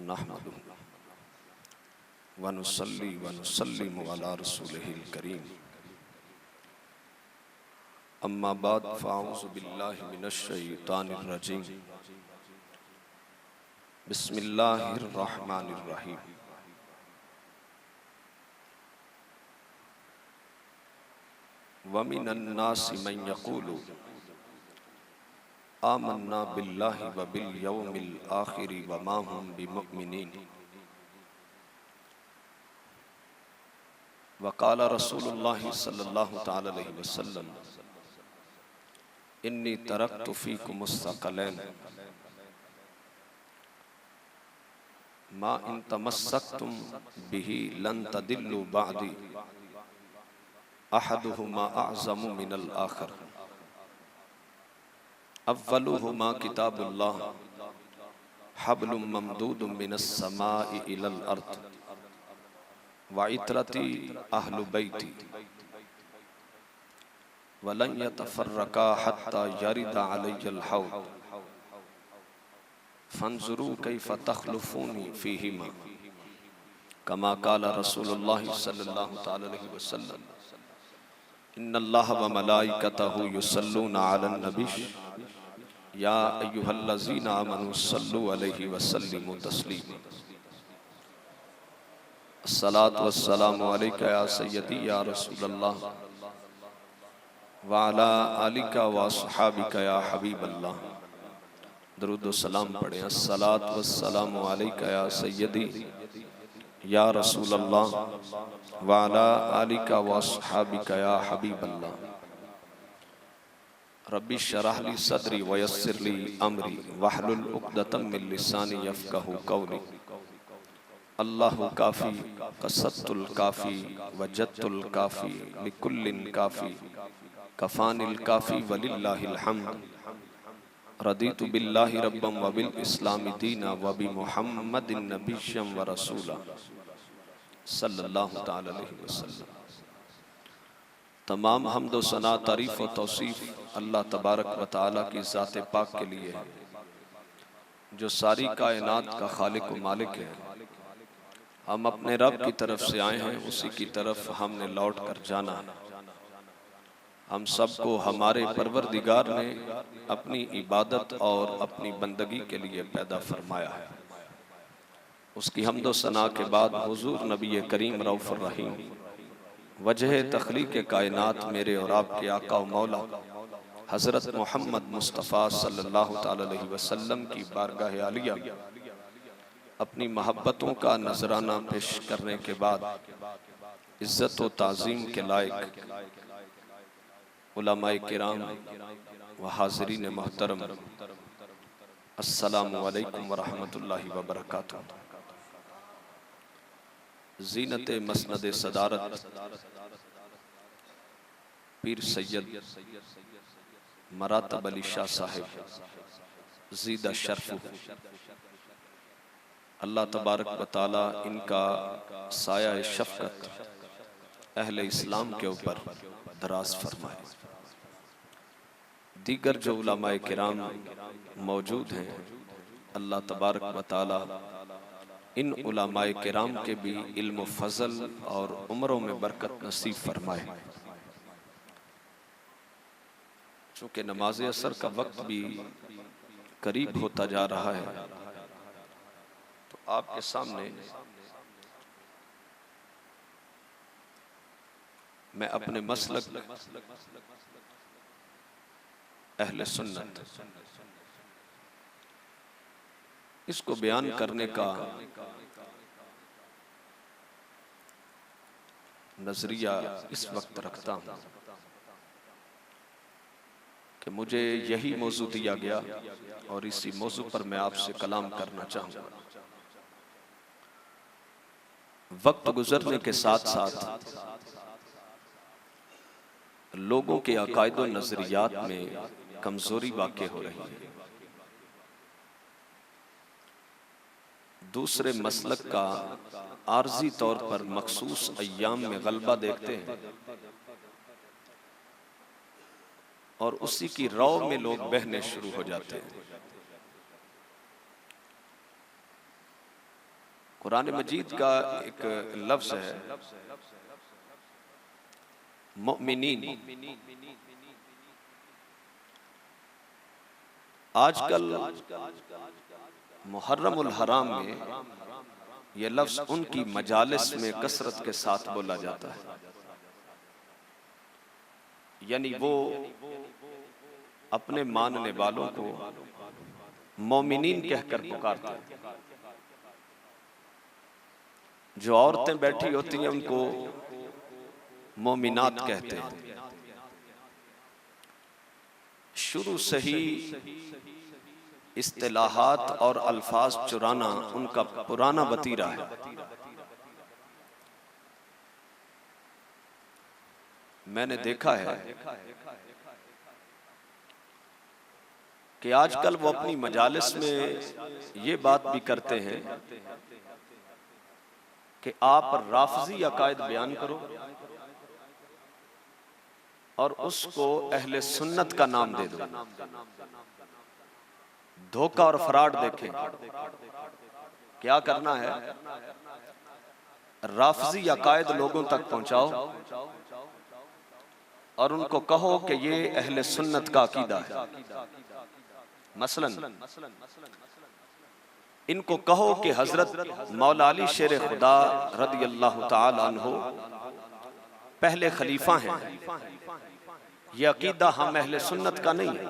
नहमदुहु व नुसल्ली व नुसल्लिमु अला रसूलिहिल करीम। अम्मा बाद फ़अऊज़ु बिल्लाहि मिनश शैतानिर रजीम। बिस्मिल्लाहिर रहमानिर रहीम। व मिनन नासि मन यक़ूलु आमन्ना बिल्लाहि व बिल यौमिल आखिरि व मा हुम बिमुमिनीन। व क़ाला रसूलुल्लाहि सल्लल्लाहु तआला अलैहि वसल्लम इन्नी तरक्तु फ़ीकुमुस सकलैन मा इन तमस्सक्तुम बिही लन तदिल्लु बादी अहदुहुमा अअज़मु मिनल आखिर। अव्वलुहुमा किताबुल्लाह हब्लुम ममदूदुम मिनस समाई इलल अर्द व इत्रती अहलु बैती वलन यतफर्रका हत्ता यरिदा अलैहिल हौद फंजुरू कैफ़ तख़लुफ़ूनी फ़ीहिमा कमा क़ाला रसूलुल्लाह सल्लल्लाहु तआला अलैहि वसल्लम इन्नल्लाह व मलाइकतहु युसल्लूना अलन नबी या अय्युहल्लज़ीना आमनू सल्लु अलैहि वसल्लिमु तस्लीमा। अस्सलातु वस्सलामु अलैका या सय्यदी या रसूलल्लाह व अला आलिका व अस्हाबिका या हबीबल्लाह। दरूद व सलाम पढ़ें। अस्सलातु वस्सलामु अलैका या सय्यदी या रसूलल्लाह व अला आलिका व अस्हाबिका या हबीबल्लाह। रब्बि शरह ली सदरी व यस्सिर ली अमरी वहलुल उक़दतम मिन लिसानी यफ़क़हू क़ौली। अल्लाहु काफ़ी क़सदतुल काफ़ी वजदतुल काफ़ी लिकुल्लिन काफ़ी कफ़ानिल काफ़ी वलिल्लाहिल हम्द। रदीतु बिल्लाहि रब्बम व बिल इस्लामी दीना व बि मुहम्मदिन नबिय्यम व रसूला सल्लल्लाहु तआला अलैहि वसल्लम। तमाम हम्द व सना तारीफ़ व तौसीफ़ अल्लाह तबारक व तआला की ज़ात पाक के लिए है जो सारी कायनात का खालिक व मालिक है। हम अपने रब की तरफ से आए हैं, उसी की तरफ हमने लौट कर जाना है। हम सबको हमारे परवरदिगार ने अपनी इबादत और अपनी बंदगी के लिए पैदा फरमाया है। उसकी हम्द व सना के बाद हुज़ूर नबी करीम रऊफ़ुर रहीम वजह तख़लीक़ कायनात मेरे और आपके आका व मौला हज़रत मोहम्मद मुस्तफ़ा सल्लल्लाहु तआला अलैहि वसल्लम की बारगाह आलिया अपनी महब्बतों का नजराना पेश करने के बाद इज़्ज़त व ताज़ीम के लायक उलमाए किराम व हाज़रीन मोहतरम, अस्सलामु अलैकुम व रहमतुल्लाहि व बरकातुहू। ज़ीनत मसनद सदारत पीर सैयद मरातब अली शाह साहिब ज़ीदा शर्फ़, अल्लाह तबारक व तआला इनका साया शफ़क़त अहले इस्लाम के ऊपर दराज फरमाए। दीगर जो उलमाए किराम मौजूद हैं, अल्लाह तबारक व तआला इन उलमाए किराम के भी इल्म फ़ज़ल और उम्रों में बरकत नसीब फरमाए। चूँकि नमाज असर का वक्त भी करीब होता जा रहा है, तो आपके सामने मैं अपने मसलक अहले सुन्नत इसको बयान करने का नजरिया इस वक्त रखता हूँ कि मुझे यही मौजू दिया गया और इसी मौजू पर मैं आपसे कलाम करना चाहूँगा। वक्त गुजरने के साथ साथ लोगों के अकायद व नजरियात में कमजोरी वाक़ई हो रही है। दूसरे मसलक का आर्जी तौर पर मखसूस अय्याम में गलबा देखते हैं और उसी की रौ में लोग बहने शुरू हो जाते हैं। कुरान मजीद का एक लफ्ज है मुमिनीन। आजकल मुहर्रमुल हराम में यह लफ्ज उनकी मजालिस में कसरत के साथ बोला जाता है, यानी वो अपने मानने वालों को मोमिनीन कहकर पुकारते हैं। जो औरतें बैठी होती हैं उनको मोमिनात कहते हैं। शुरू से ही इस्तिलाहात और अल्फाज चुराना उनका पुराना वतीरा है। मैंने देखा है कि आजकल वो अपनी मजालिस में ये बात भी करते हैं कि आप राफजी अकायद बयान करो और उसको अहले सुन्नत का नाम दे दो। धोखा और फ्रॉड देखें क्या करना है। राफजी अकायद लोगों तक पहुंचाओ और उनको कहो कि ये अहले सुन्नत का अकीदा है। मसलन इनको कहो कि हजरत मौला अली शेर खुदा रदी अल्लाह ताला अन्हु पहले खलीफा हैं। ये अकीदा हम अहले सुन्नत का नहीं है,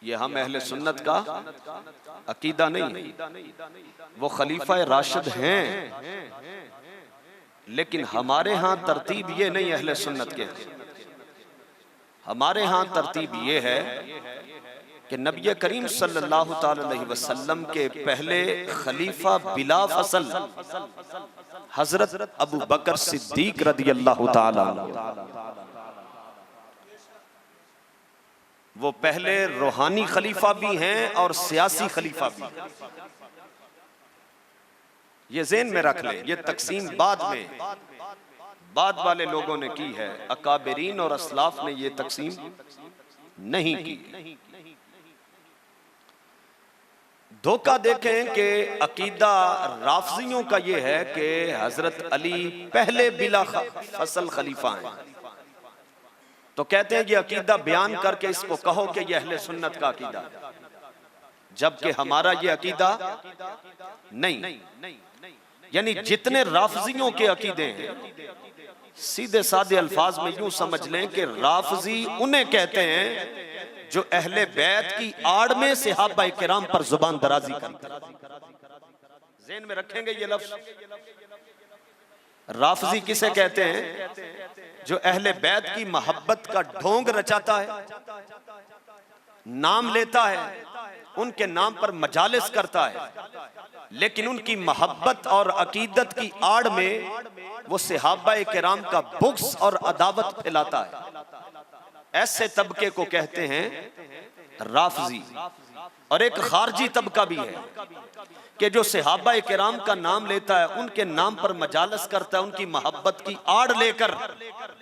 ये हम अहले सुन्नत का अकीदा नहीं है। वो खलीफा राशिद हैं, लेकिन हमारे यहाँ तरतीब ये नहीं अहले सुन्नत के। हमारे यहाँ तरतीब ये है कि नबी करीम सल्लल्लाहु अलैहि वसल्लम के पहले खलीफा बिला फसल हजरत अबू बकर सिद्दीक रदी अल्लाह ताला, वो पहले रूहानी खलीफा भी हैं और सियासी खलीफा भी। ये ज़हन में रख लें, ये तकसीम बाद वाले लोगों ने की है, अकाबरीन और असलाफ ने ये तकसीम नहीं की। धोखा देखें कि अकीदा राफजियों का ये है कि हजरत अली पहले बिला फसल खलीफा हैं, तो कहते हैं ये अकीदा बयान करके इसको कहो कि ये अहले सुन्नत का अकीदा, जबकि हमारा ये अकीदा नहीं। यानी जितने राफजियों के अकीदे हैं, सीधे साधे अल्फाज में यूं समझ लें कि राफजी उन्हें कहते हैं जो अहले बैत की आड़ में सहाबा किराम पर जुबान दराजी करते हैं। ज़हन में रखेंगे ये लफ्ज। राफजी किसे कहते हैं? जो अहले बैत की मोहब्बत का ढोंग रचाता है, नाम लेता है, उनके नाम पर मजालिस करता है, लेकिन उनकी मोहब्बत और अकीदत की आड़ में वो सहाबा किराम का बुग़्ज़ और अदावत फैलाता है। ऐसे तबके को कहते हैं राफजी। और एक खारजी तबका भी है कि जो सहाबा किराम का नाम लेता है, उनके नाम पर मजालस करता है, उनकी मोहब्बत की आड़ लेकर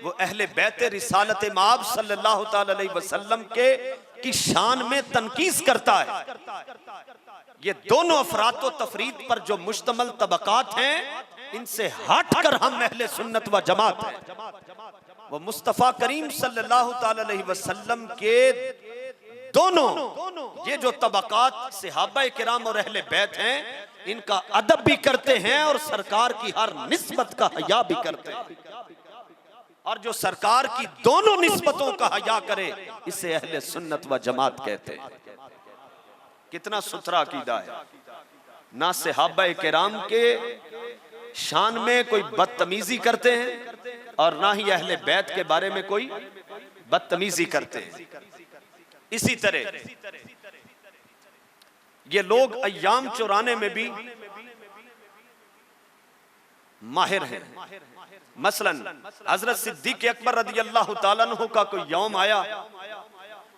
वो अहले बैत रिसालत माब सल्लल्लाहु ताला अलैहि वसल्लम के की शान में तनकीस करता है। ये दोनों अफरात व तफरीद पर जो मुश्तमल तबकात हैं, इनसे हटकर हम अहले सुन्नत व जमात हैं। वो मुस्तफ़ा करीम सल्लल्लाहु ताला अलैहि वसल्लम के दोनों ये जो तबकात सहाबा किराम और अहले बैत हैं, इनका अदब भी करते हैं और सरकार की हर निस्बत का हया भी करते हैं। और जो सरकार की दोनों निस्बतों का हया करे, इसे अहले सुन्नत व जमात कहते हैं। कितना सुथरा अकीदा है। ना सहाबा किराम के शान में कोई बदतमीजी करते हैं और ना ही अहले बैत के बारे में कोई बदतमीजी करते हैं। इसी तरह ये लोग अय्याम चुराने में भी माहिर हैं। मसलन हजरत सिद्दीक अकबर रदी अल्लाह ताला अन्हु का कोई यौम आया,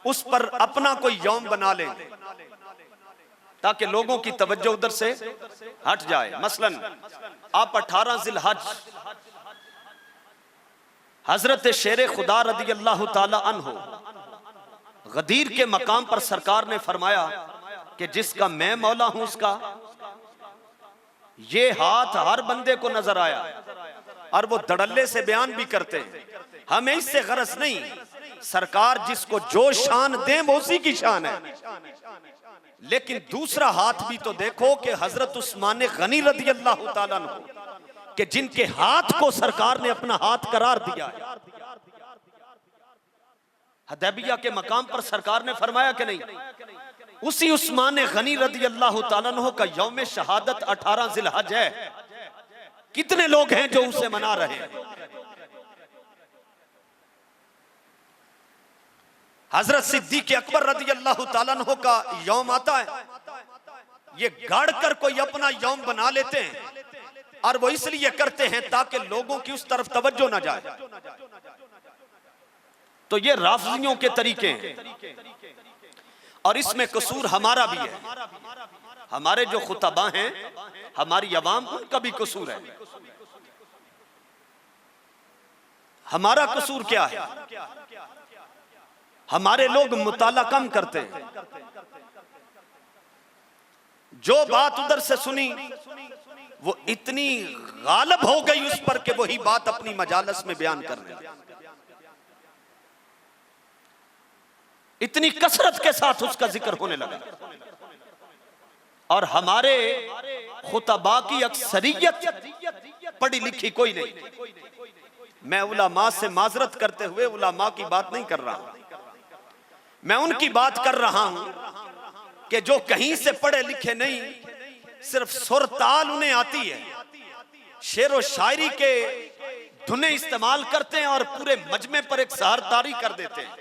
उस पर अपना कोई यौम बना लें ताकि लोगों की तवज्जो उधर से हट जाए। मसलन आप 18 जिलहज हजरत शेर खुदा रदी अल्लाह ताला अन्हु गदीर के मकाम पर सरकार ने फरमाया कि जिसका मैं मौला हूं उसका ये हाथ हर बंदे को नजर आया और वो धड़ल्ले से बयान भी करते हैं। हमें इससे गरज नहीं, सरकार जिसको जो शान दे वो उसी की शान है। लेकिन दूसरा हाथ भी तो देखो कि हजरत उस्मान गनी रज़ी अल्लाह ताला अन्हु कि जिनके हाथ को सरकार ने अपना हाथ करार दिया है। हदैबिया के मकाम पर सरकार ने फरमाया कि नहीं, उसी उस्मान गनी रज़ी अल्लाह ताला अन्हु का यौम शहादत 18 ज़िलहज है। कितने लोग हैं जो उसे मना रहे हैं। हजरत सिद्दीक अकबर रज़ी अल्लाह ताला अन्हु का यौम आता है, ये गाड़ कर कोई अपना यौम बना लेते हैं और वो इसलिए करते हैं ताकि लोगों की उस तरफ तवज्जो ना जाए। तो ये राफिजियों के तरीके हैं और इसमें कसूर हमारा भी है। हमारे जो खुतबा हैं, हमारी अवाम, उनका भी कसूर है। हमारा कसूर क्या है? हमारे लोग मुताला कम करते हैं। जो बात उधर से सुनी वो इतनी गालिब हो गई उस पर कि वही बात अपनी मजालस में बयान करने लगे। इतनी कसरत के साथ उसका जिक्र होने लगा। और हमारे खुतबा की अक्सरियत पढ़ी लिखी कोई नहीं। मैं उलमा से माजरत करते हुए उलमा की बात नहीं कर रहा, मैं उनकी बात कर रहा हूं कि जो कहीं से पढ़े लिखे नहीं, सिर्फ सुर ताल उन्हें आती है, शेर व शायरी के धुने इस्तेमाल करते हैं और पूरे मजमे पर एक सहरदारी कर देते हैं।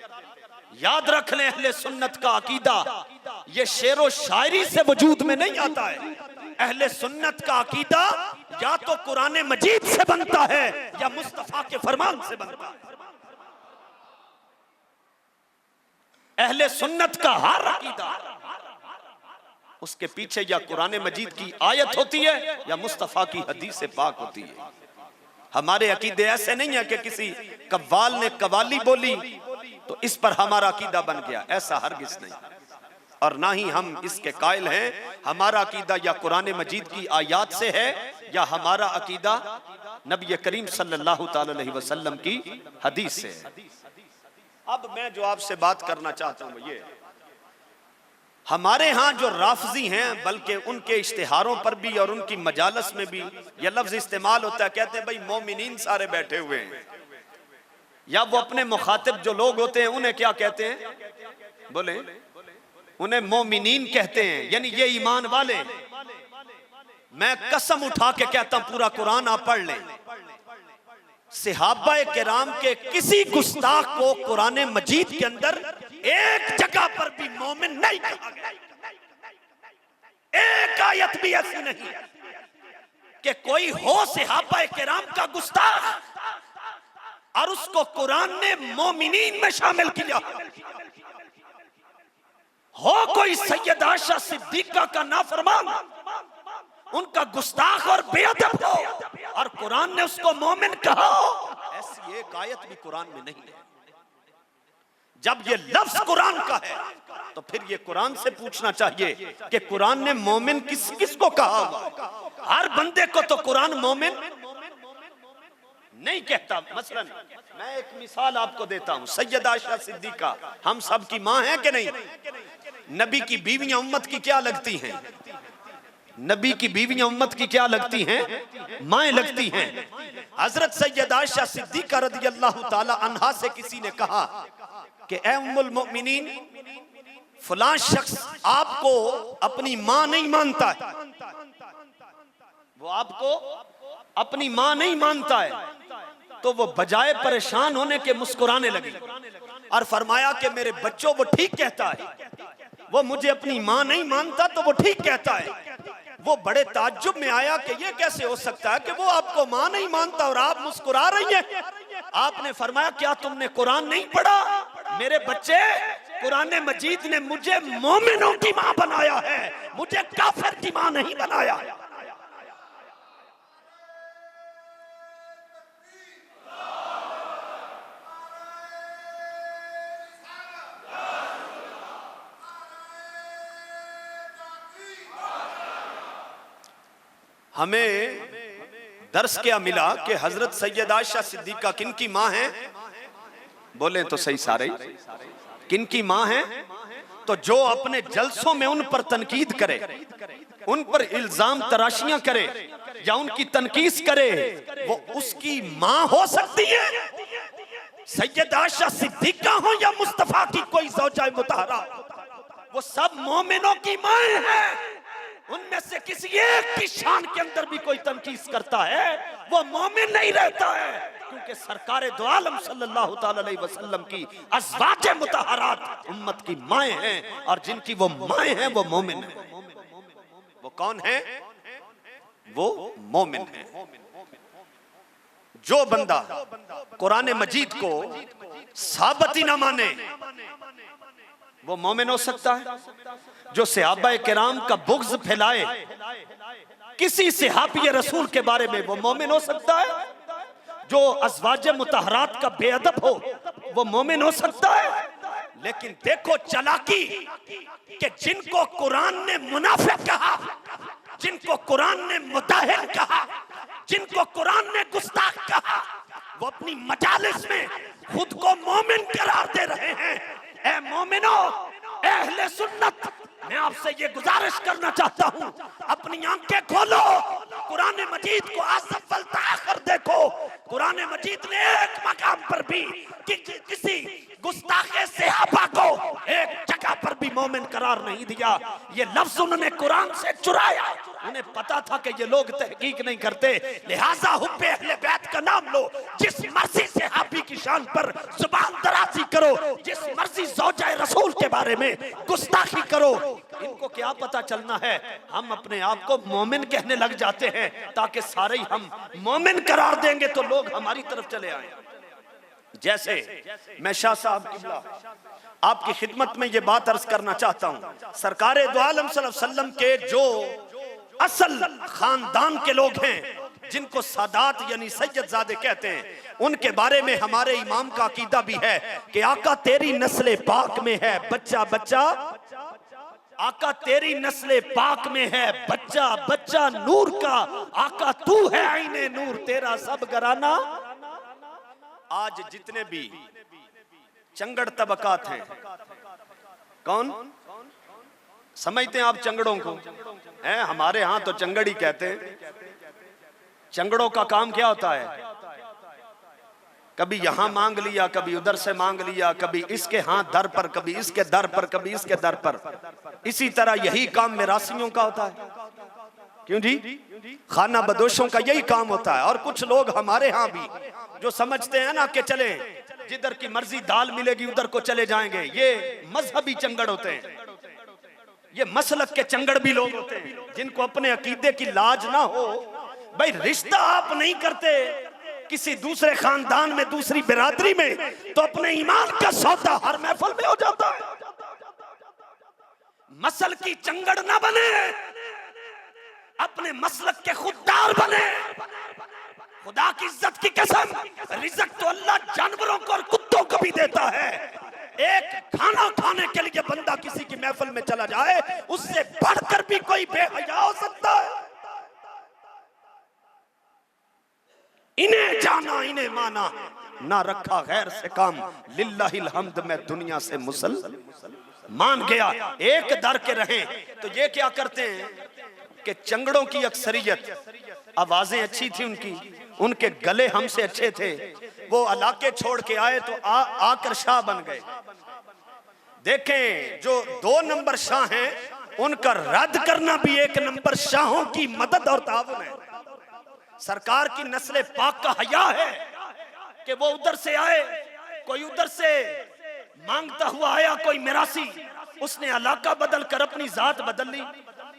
याद रख लें, अहले सुन्नत का अकीदा ये शेर व शायरी से वजूद में नहीं आता है। अहले सुन्नत का अकीदा या तो कुरान मजीद से बनता है या मुस्तफा के फरमान से बनता है। अहले सुन्नत का हर अकीदा उसके पीछे या कुरान मजीद की आयत होती है या मुस्तफा की हदीस से पाक होती है। हमारे अकीदे ऐसे नहीं है कि किसी कव्वाल ने कवाली बोली तो इस पर हमारा अकीदा बन गया, ऐसा हरगिज नहीं। और ना ही हम इसके कायल हैं। हमारा अकीदा या कुरान मजीद की आयत से है या हमारा अकीदा नबी करीम सल्लल्लाहु ताला अलैहि वसल्लम की हदीस से है। अब मैं जो आपसे बात करना चाहता हूं ये, हमारे यहाँ जो राफजी हैं, बल्कि उनके इश्तिहारों पर भी और उनकी मजालस में भी यह लफ्ज इस्तेमाल होता है। कहते हैं भाई मोमिनीन सारे बैठे हुए हैं, या वो अपने मुखातिब जो लोग होते हैं उन्हें क्या कहते हैं? बोले, उन्हें मोमिनीन कहते हैं, यानी ये ईमान वाले। मैं कसम उठा के कहता हूं पूरा कुरान आप पढ़ लें, सहाबा किराम के किसी गुस्ताख को कुरान मजीद के अंदर एक जगह पर भी मोमिन नहीं कहा गया। एक आयत भी ऐसी नहीं है कि कोई हो सहाबा किराम का गुस्ताख और उसको कुरान ने मोमिनीन में शामिल किया हो। कोई सैयदा आयशा सिद्दीका का नाफरमान, उनका गुस्ताख और बेअदब हो और कुरान ने उसको मोमिन कहा हो, ऐसी एक आयत भी कुरान में नहीं है। जब ये लफ्ज कुरान का है तो फिर ये कुरान से पूछना चाहिए कि कुरान ने मोमिन किसको कहा हुआ? हर बंदे को तो कुरान मोमिन नहीं कहता। मसलन मैं एक मिसाल आपको देता हूं, सैयदा आयशा सिद्दीका हम सब की मां है कि नहीं? नबी की बीवियां उम्मत की क्या लगती हैं? नबी की बीवियां उम्मत की क्या लगती हैं? माएं लगती हैं। हजरत सैयदा आयशा सिद्दीका रज़ियल्लाहु ताला अन्हा से किसी ने कहा कि ए उम्मुल मोमिनीन, फलां शख्स आपको अपनी मां नहीं मानता है, वो आपको अपनी मां नहीं मानता है। तो वो बजाय परेशान होने के मुस्कुराने लगी और फरमाया कि मेरे बच्चों, वो ठीक कहता है, वो मुझे अपनी मां नहीं मानता तो वो ठीक कहता है। वो बड़े ताज्जुब में आया कि ये कैसे हो सकता है कि वो आपको मां नहीं मानता और आप मुस्कुरा रही हैं। आपने फरमाया क्या तुमने कुरान नहीं पढ़ा? मेरे बच्चे, कुरान मजीद ने मुझे मोमिनों की मां बनाया है, मुझे काफिर की मां नहीं बनाया। हमें दर्स क्या मिला कि हजरत सैयद आयशा सिद्दीका किन की माँ है? बोले तो सही सारे, किन की माँ है? तो जो अपने जलसों में उन पर तनकीद करे, उन पर इल्जाम तराशियां करे या उनकी तनकीस करे, वो उसकी माँ हो सकती है। सैयद आयशा सिद्दीका हो या मुस्तफा की कोई ज़ौजा मुतहरा, वो सब मोमिनों की माएँ हैं। उनमें से किसी एक की शान के अंदर भी कोई तनकीस करता है, वो मोमिन नहीं रहता है, क्योंकि सरकारे दो आलम सल्लल्लाहु ताला अलैहि वसल्लम की अज़वाज मुतहरात उम्मत की माएँ हैं, और जिनकी वो माएँ हैं वो मोमिन हैं। वो कौन है? वो मोमिन है। जो बंदा कुरान मजीद को साबती ना माने वो मोमिन हो सकता है। जो सहाबाए किराम का बुग़्ज़ फैलाए किसी सहाबी रसूल के बारे में, वो मोमिन हो सकता है। जो अज़वाज मुतहरात का बेअदब हो वो मोमिन हो सकता है। लेकिन देखो चालाकी कि जिनको कुरान ने मुनाफिक कहा, जिनको कुरान ने मुदाहिन कहा, जिनको कुरान ने गुस्ताख कहा, वो अपनी मजालिस में खुद को मोमिन करार दे रहे हैं। ए मोमिनो, ए अहले सुन्नत, मैं आपसे ये गुजारिश करना चाहता हूँ, अपनी आंखें खोलो, कुरान मजीद को आसफ़ल ताख़िर देखो। कुरान मजीद ने एक मकाम पर भी किसी गुस्ताखे सहाबा को एक जगह पर भी मोमिन करार नहीं दिया। ये लफ्ज उन्होंने कुरान से चुराया। उन्हें पता था कि ये लोग तहकीक नहीं करते, लिहाजा हुब्बे अहले बैत का नाम लो, जिस मर्जी सहाबी की शान पर जुबान दराजी करो, जिस मर्जी ज़ौजाए रसूल के बारे में गुस्ताखी करो। इनको क्या पता चलना है, हम अपने आप को मोमिन कहने लग जाते हैं ताकि सारे ही हम मोमिन करार देंगे तो लोग हमारी तरफ चले आए। जैसे मैं शाह साहब किबला आपकी खिदमत में ये बात अर्ज करना चाहता हूँ, सरकारे दो आलम सल्लल्लाहु अलैहि वसल्लम के जो असल खानदान के लोग हैं, जिनको सादात यानी सैयदजादे कहते हैं, उनके बारे में हमारे इमाम का अकीदा भी है कि आका तेरी नस्ल पाक में है बच्चा बच्चा, आका तेरी नस्ल पाक में है बच्चा बच्चा नूर का, आका तू है आईने नूर तेरा सब घराना। आज जितने भी चंगड़ तबकात हैं, कौन समझते हैं आप चंगड़ों को? हैं हमारे यहाँ तो चंगड़ ही कहते हैं। चंगड़ों का काम क्या होता है? कभी यहाँ मांग लिया, कभी उधर से मांग लिया, कभी इसके हाथ दर पर, कभी इसके दर पर, कभी इसके दर पर। इसी तरह यही काम मिरासियों का होता है। क्यों जी? खाना बदोशों का यही काम होता है। और कुछ लोग हमारे यहाँ भी जो समझते हैं ना कि चले जिधर की मर्जी दाल मिलेगी उधर को चले जाएंगे, ये मजहबी चंगड़ होते हैं। ये मसलक के चंगड़ भी लोग होते हैं जिनको अपने अकीदे की लाज ना हो। भाई रिश्ता आप नहीं करते किसी दूसरे खानदान में, दूसरी बिरादरी में, तो अपने ईमान का सौदा हर महफिल में हो जाता है। मसल की चंगड़ ना बने, अपने मसलक के खुददार बने। खुदा की इज्जत की कसम, रिज़्क तो अल्लाह जानवरों को और कुत्तों को भी देता है। एक खाना खाने के लिए बंदा किसी की महफिल में चला जाए, उससे बढ़कर भी कोई बेहया हो सकता है। इन्हें जाना इन्हें माना, ना रखा गैर से काम, लिल्लाहिल हम्द मैं दुनिया से मान गया। एक दर के रहें तो ये क्या करते हैं कि चंगड़ों की अक्सरियत आवाजें अच्छी थी उनकी, उनके गले हमसे अच्छे थे, वो इलाके छोड़ के आए तो आकर शाह बन गए। देखें जो 2 नंबर शाह हैं उनका रद्द करना भी 1 नंबर शाहों की मदद और ताउन है। सरकार की नस्ल पाक का हया है कि वो उधर से आए, कोई उधर से मांगता हुआ आया, कोई मिरासी, उसने इलाका बदल कर अपनी जात बदल ली,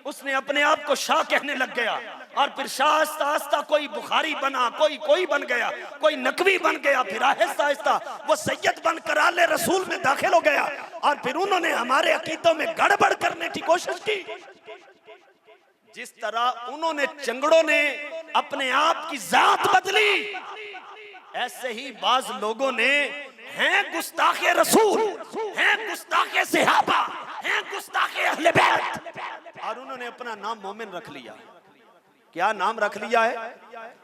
उसने अपने आप को शाह कहने लग गया। और फिर शाह आस्ता आस्ता कोई बुखारी बना, कोई बन गया, कोई नकवी बन गया, फिर आहिस्ता आहिस्ता वो सैयद बनकर आले रसूल में दाखिल हो गया। और फिर उन्होंने हमारे अकीदों में गड़बड़ करने की कोशिश की। जिस तरह उन्होंने चंगड़ों ने अपने आप की जात बदली, ऐसे ही बाज लोगों ने हैं गुस्ताखे रसूल, हैं गुस्ताखे सहाबा, हैं गुस्ताखे अहले बैत, और उन्होंने अपना नाम मोमिन रख लिया। क्या नाम रख लिया है?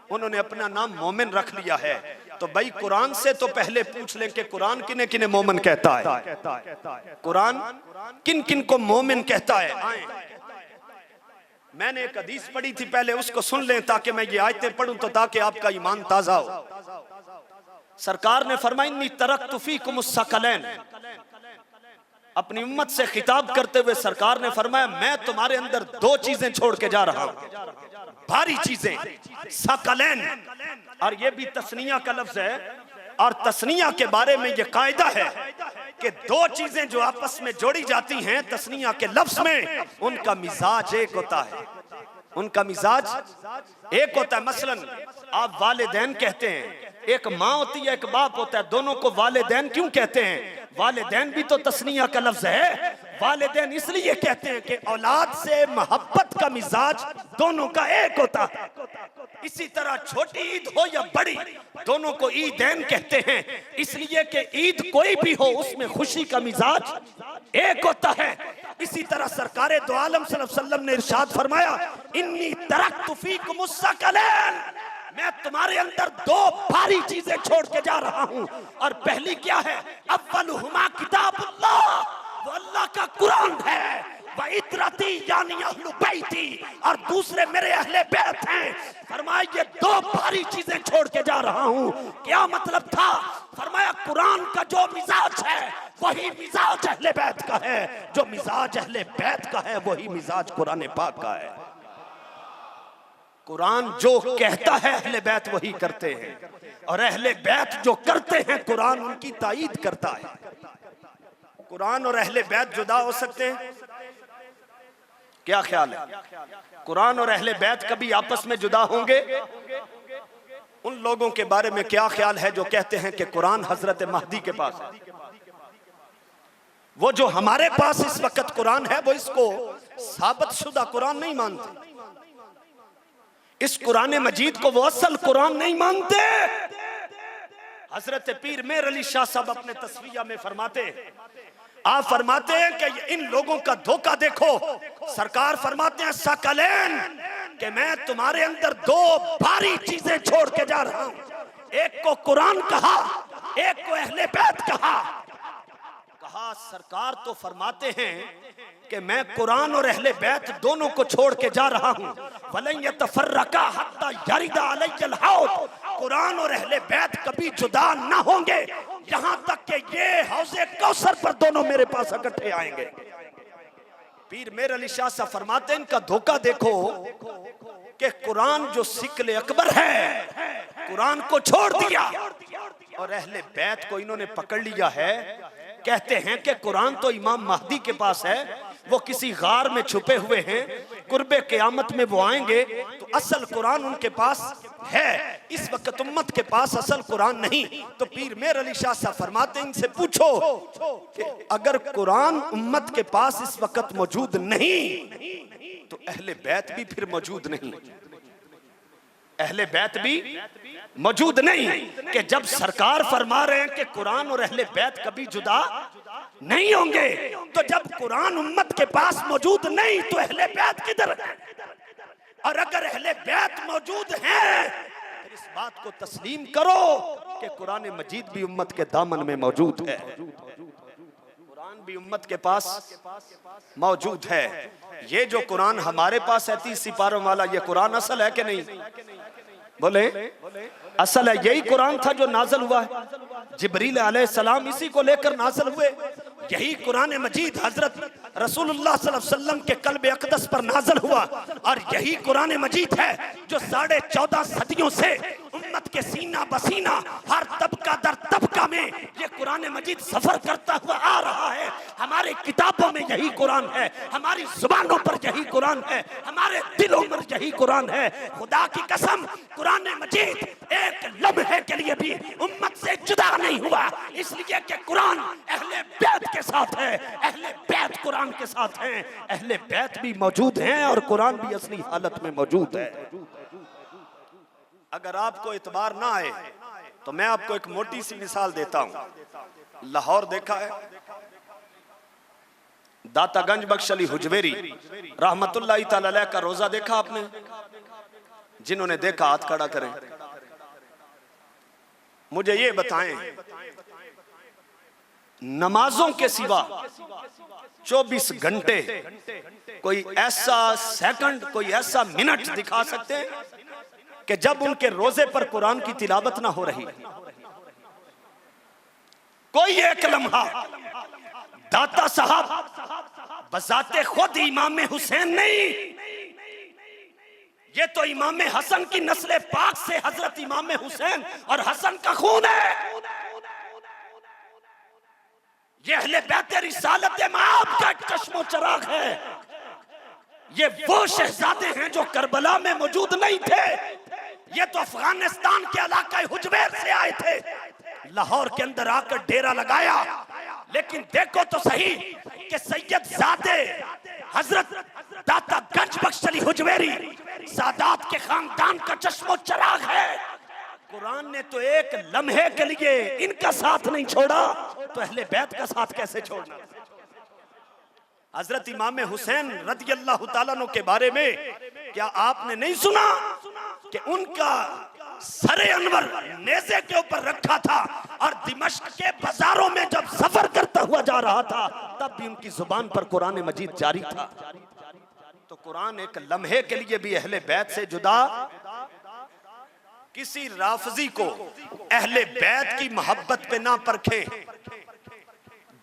उन्होंने अपना नाम मोमिन रख लिया है। तो भाई कुरान से तो पहले पूछ लें कि कुरान किन्हें किन्हें मोमिन कहता है, कुरान किन किन को मोमिन कहता है। आए, मैंने एक हदीस पढ़ी थी पहले, उसको सुन लें ताकि मैं ये आयतें पढ़ूं तो ताकि आपका ईमान ताजा हो। सरकार ने फरमाया इन्नी तरक्तु फीकुमुस सकलैन, अपनी उम्मत से खिताब करते हुए सरकार ने फरमाया मैं तुम्हारे अंदर दो चीजें छोड़ के जा रहा हूं, भारी चीजें, सकलैन। और ये भी तस्निया का लफ्ज है, और तस्निया के बारे में ये कायदा है कि दो चीजें जो आपस में जोड़ी जाती हैं तस्निया के लफ्ज में, उनका मिजाज एक होता है, उनका मिजाज एक होता है। मसलन आप वालिदैन कहते हैं, एक माँ होती है एक बाप होता है, दोनों को वालिदैन क्यों कहते हैं? वालिदैन भी तो तस्निया का लफ्ज है। वालिदैन इसलिए कहते हैं कि औलाद से मोहब्बत का मिजाज दोनों का एक होता है। इसी तरह छोटी ईद हो या बड़ी, दोनों को ईदैन कहते हैं, इसलिए कि ईद कोई भी हो उसमें खुशी का मिजाज एक होता है। इसी तरह सरकारे दो आलम सल्लल्लाहु अलैहि वसल्लम ने इरशाद फरमाया इन्नी तरक्तु फीकुमुस सकलैन, मैं तुम्हारे अंदर दो भारी चीजें छोड़ के जा रहा हूं। और पहली क्या है? अव्वलुहुमा किताबुल्लाह, वो अल्लाह का कुरान है, व इतरती यानी अहलु बैती, और दूसरे मेरे अहले बैत हैं। फरमाया ये दो भारी चीजें छोड़ के जा रहा हूं। क्या मतलब था? फरमाया कुरान का जो मिजाज है वही मिजाज अहले बैत का है, जो मिजाज अहले बैत का है वही मिजाज कुरान पाक का है। कुरान जो कहता है अहले बैत वही करते हैं, और अहले बैत जो करते हैं कुरान उनकी ताईद करता है। कुरान और अहले बैत जुदा हो सकते हैं? क्या ख्याल है? कुरान और अहले बैत कभी आपस में जुदा होंगे? उन लोगों के बारे में क्या ख्याल है जो कहते हैं कि कुरान हजरत महदी के पास है? वो जो हमारे पास इस वक्त कुरान है वो इसको साबित शुदा कुरान नहीं मानते, इस कुरान मजीद को वो असल कुरान नहीं मानते। हजरत पीर मेर अली शाह साहब अपने तस्वीया में फरमाते, आप फरमाते हैं कि इन लोगों का धोखा देखो। सरकार फरमाते हैं सकलैन, कि मैं तुम्हारे अंदर दो भारी चीजें छोड़ के जा रहा हूं। एक को कुरान कहा, एक को अहले बैत कहा। सरकार तो फरमाते हैं कि मैं कुरान और अहले बैत दोनों को छोड़ के जा रहा हूं। वलन यतफर्रका हत्ता यरिदा अलैहिल हौद, कुरान और अहले बैत कभी जुदा ना होंगे यहां तक कि ये हौज़े कौसर पर दोनों मेरे पास इकट्ठे आएंगे। पीर मेर अली शाह साहब फरमाते हैं इनका धोखा देखो कि कुरान जो सिकले अकबर है कुरान को छोड़ दिया, और अहले बैत को इन्होंने पकड़ लिया है। कहते हैं कि कुरान तो इमाम महदी के पास है, वो किसी गार में छुपे हुए हैं, कुर्बे क़यामत में वो आएंगे तो असल कुरान उनके पास है, इस वक्त उम्मत के पास असल कुरान नहीं। तो पीर मेर अली शाह साहब फरमाते हैं इनसे पूछो कि अगर कुरान उम्मत के पास इस वक्त मौजूद नहीं तो अहले बैत भी फिर मौजूद नहीं, अहले बैत भी मौजूद नहीं। कि जब सरकार फरमा रहे हैं कि कुरान और अहले बैत कभी जुदा नहीं होंगे, तो जब कुरान उम्मत के पास मौजूद नहीं तो अहले बैत किधर है? और अगर अहले बैत मौजूद हैं तो इस बात को तस्लीम करो कि कुरान मजीद भी उम्मत के दामन में मौजूद है, कुरान भी उम्मत के पास मौजूद है। ये जो कुरान हमारे पास है 30 सिपारों वाला, ये कुरान असल है कि नहीं? बोले असल है। यही कुरान था जो नाज़िल हुआ है, जिब्रील अलैहिस्सलाम इसी को लेकर नाज़िल हुए। यही कुरान मजीद हजरत रसूलुल्लाह सल्लल्लाहु अलैहि वसल्लम के कल्ब अक़दस पर नाज़िल हुआ, और यही कुरान मजीद है जो 14.5 सदियों से उम्मत के सीना बसीना हर तबका दर तबका में ये कुरान मजीद सफर करता हुआ आ रहा है। हमारे किताबों में यही कुरान है, हमारी जुबानों पर यही कुरान है, हमारे दिलों में यही कुरान है। खुदा की कसम कुरान मजीद एक लम्हे के लिए भी उम्मत से जुदा नहीं हुआ, इसलिए कि कुरान अहले बैत के साथ है, अहले बैत कुरान के साथ हैं, अहले बैत भी मौजूद हैं और कुरान भी असली हालत में मौजूद है। अगर आपको इतबार ना आए तो मैं आपको एक मोटी सी मिसाल देता हूं। लाहौर देखा है, दाता गंज बख्श अली हुजवेरी रहमतुल्लाह तआला अलैह का रोजा देखा आपने? जिन्होंने देखा हाथ खड़ा करें। मुझे ये बताएं, नमाजों के सिवा 24 घंटे कोई ऐसा सेकंड, कोई ऐसा मिनट दिखा सकते हैं कि जब उनके रोजे पर कुरान की तिलावत ना हो रही? कोई एक लम्हा दाता साहब बजाते खुद इमाम हुसैन नहीं, ये तो इमाम हसन की नस्ल पाक से हजरत इमाम हुसैन और हसन का खून है। ये अहले बैत रिसालत माब का चश्मो चराग है। ये वो शहजादे हैं जो करबला में मौजूद नहीं थे, ये तो अफगानिस्तान के इलाका हुजवेर से आए थे, लाहौर के अंदर आकर डेरा लगाया। लेकिन देखो तो सही कि सैयद ज़ादे हजरत दाता गंज बख्श अली हुजवेरी सादात के खानदान का चश्मो चराग है। कुरान ने तो एक लम्हे के लिए इनका साथ नहीं छोड़ा, तो अहले बैत का साथ कैसे छोड़ना? हजरत इमाम हुसैन रज़ी अल्लाह तआला अन्हु के बारे में क्या आपने नहीं सुना कि उनका सरे अनवर नेज़े के ऊपर रखा था और दिमश्क के बाजारों में जब सफर करता हुआ जा रहा था तब भी उनकी जुबान पर कुरान मजीद जारी था। तो कुरान एक लम्हे के लिए भी अहले बैत से जुदा। किसी राफजी को अहले बैत की मोहब्बत पे ना परखे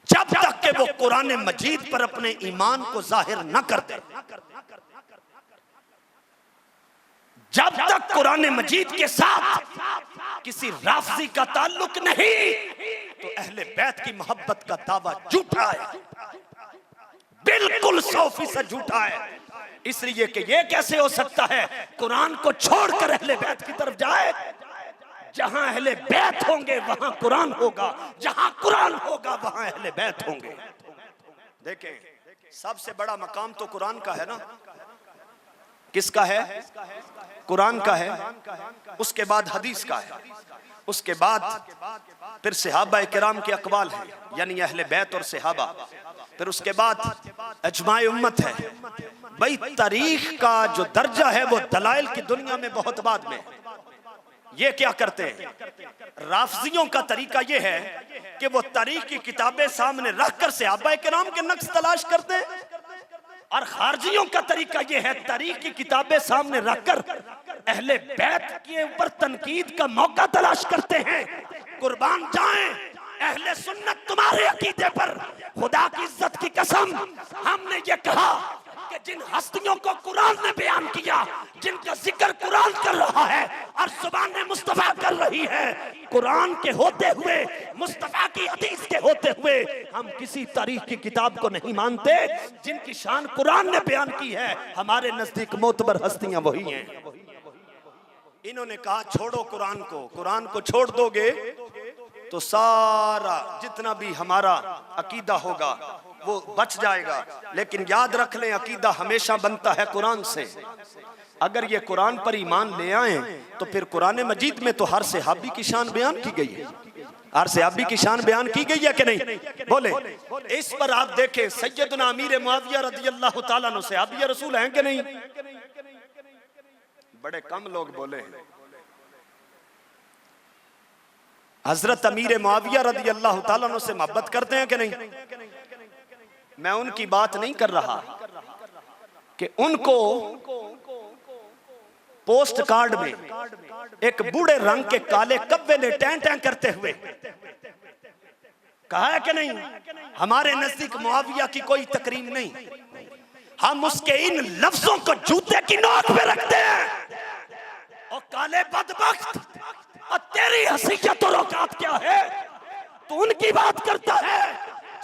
जब तक कि वो कुरान मजीद पर अपने ईमान को जाहिर न कर दे। जब तक कुरान मजीद के साथ किसी राफजी का ताल्लुक नहीं, तो अहले बैत की मोहब्बत का दावा झूठा है, बिल्कुल 100% झूठा है। इसलिए कि ये कैसे हो सकता है कुरान को छोड़कर अहले बैत की तरफ जाए? जहां अहले बैत होंगे वहां कुरान होगा, जहां कुरान होगा वहां अहले बैत होंगे। देखें, सबसे बड़ा मकाम तो कुरान का है ना। किसका है? कुरान का है, उसके बाद हदीस का है, उसके बाद फिर सहाबा किराम के अकवाल है, यानी अहले बैत और सहाबा, फिर उसके बाद अजमाए उम्मत है। भाई तारीख का जो दर्जा है वो दलाइल की दुनिया में बहुत बाद में। ये क्या करते हैं? राफजियों का तरीका ये है कि वो तारीख की किताबें सामने रखकर सहाबा किराम के नक्श तलाश करते हैं, और खारजियों का तरीका ये है तारीख की किताबें सामने रखकर अहले बैत के ऊपर तनकीद का मौका तलाश करते हैं। कुर्बान जाएं अहले सुन्नत तुम्हारे अकीदे पर, खुदा की इज्जत की कसम हमने ये कहा कि जिन हस्तियों को कुरान ने बयान किया, जिनका जिक्र कुरान कर रहा है और जुबान मुस्तफा कर रही है, कुरान के होते हुए, मुस्तफा की हदीस के होते हुए हम किसी तारीख की किताब को नहीं मानते। जिनकी शान कुरान ने बयान की है, हमारे नजदीक मोतबर हस्तियां वही हैं। इन्होंने कहा छोड़ो कुरान को, कुरान को छोड़ दोगे तो सारा जितना भी हमारा अकीदा होगा वो बच जाएगा। लेकिन याद रख लें, अकीदा हमेशा बनता है कुरान से। अगर ये कुरान पर ईमान ले आए तो फिर कुरान मजीद में तो हर सहाबी की शान बयान की गई है, हर सहाबी की शान बयान की गई है कि नहीं? बोले। इस पर आप देखें, सैयदना अमीर मुआविया रज़ियल्लाहु ताला अन्हु सहाबी रसूल हैं कि नहीं? बड़े कम लोग बोले हैं। हजरत अमीर मुआविया रज़ियल्लाहु ताला अन्हु से मोहब्बत करते हैं कि नहीं? मैं उनकी बात नहीं कर रहा कि उनको पोस्ट कार्ड में एक बूढ़े रंग के काले कब्बे ने टैं टैं करते हुए कहा है कि नहीं, हमारे नजदीक मुआविया की कोई तकरीम नहीं, हम उसके इन लफ्जों को जूते की नोक पे रखते हैं। और काले बदबख्त, और तेरी हसीयत और औकात क्या है? तो उनकी बात करता है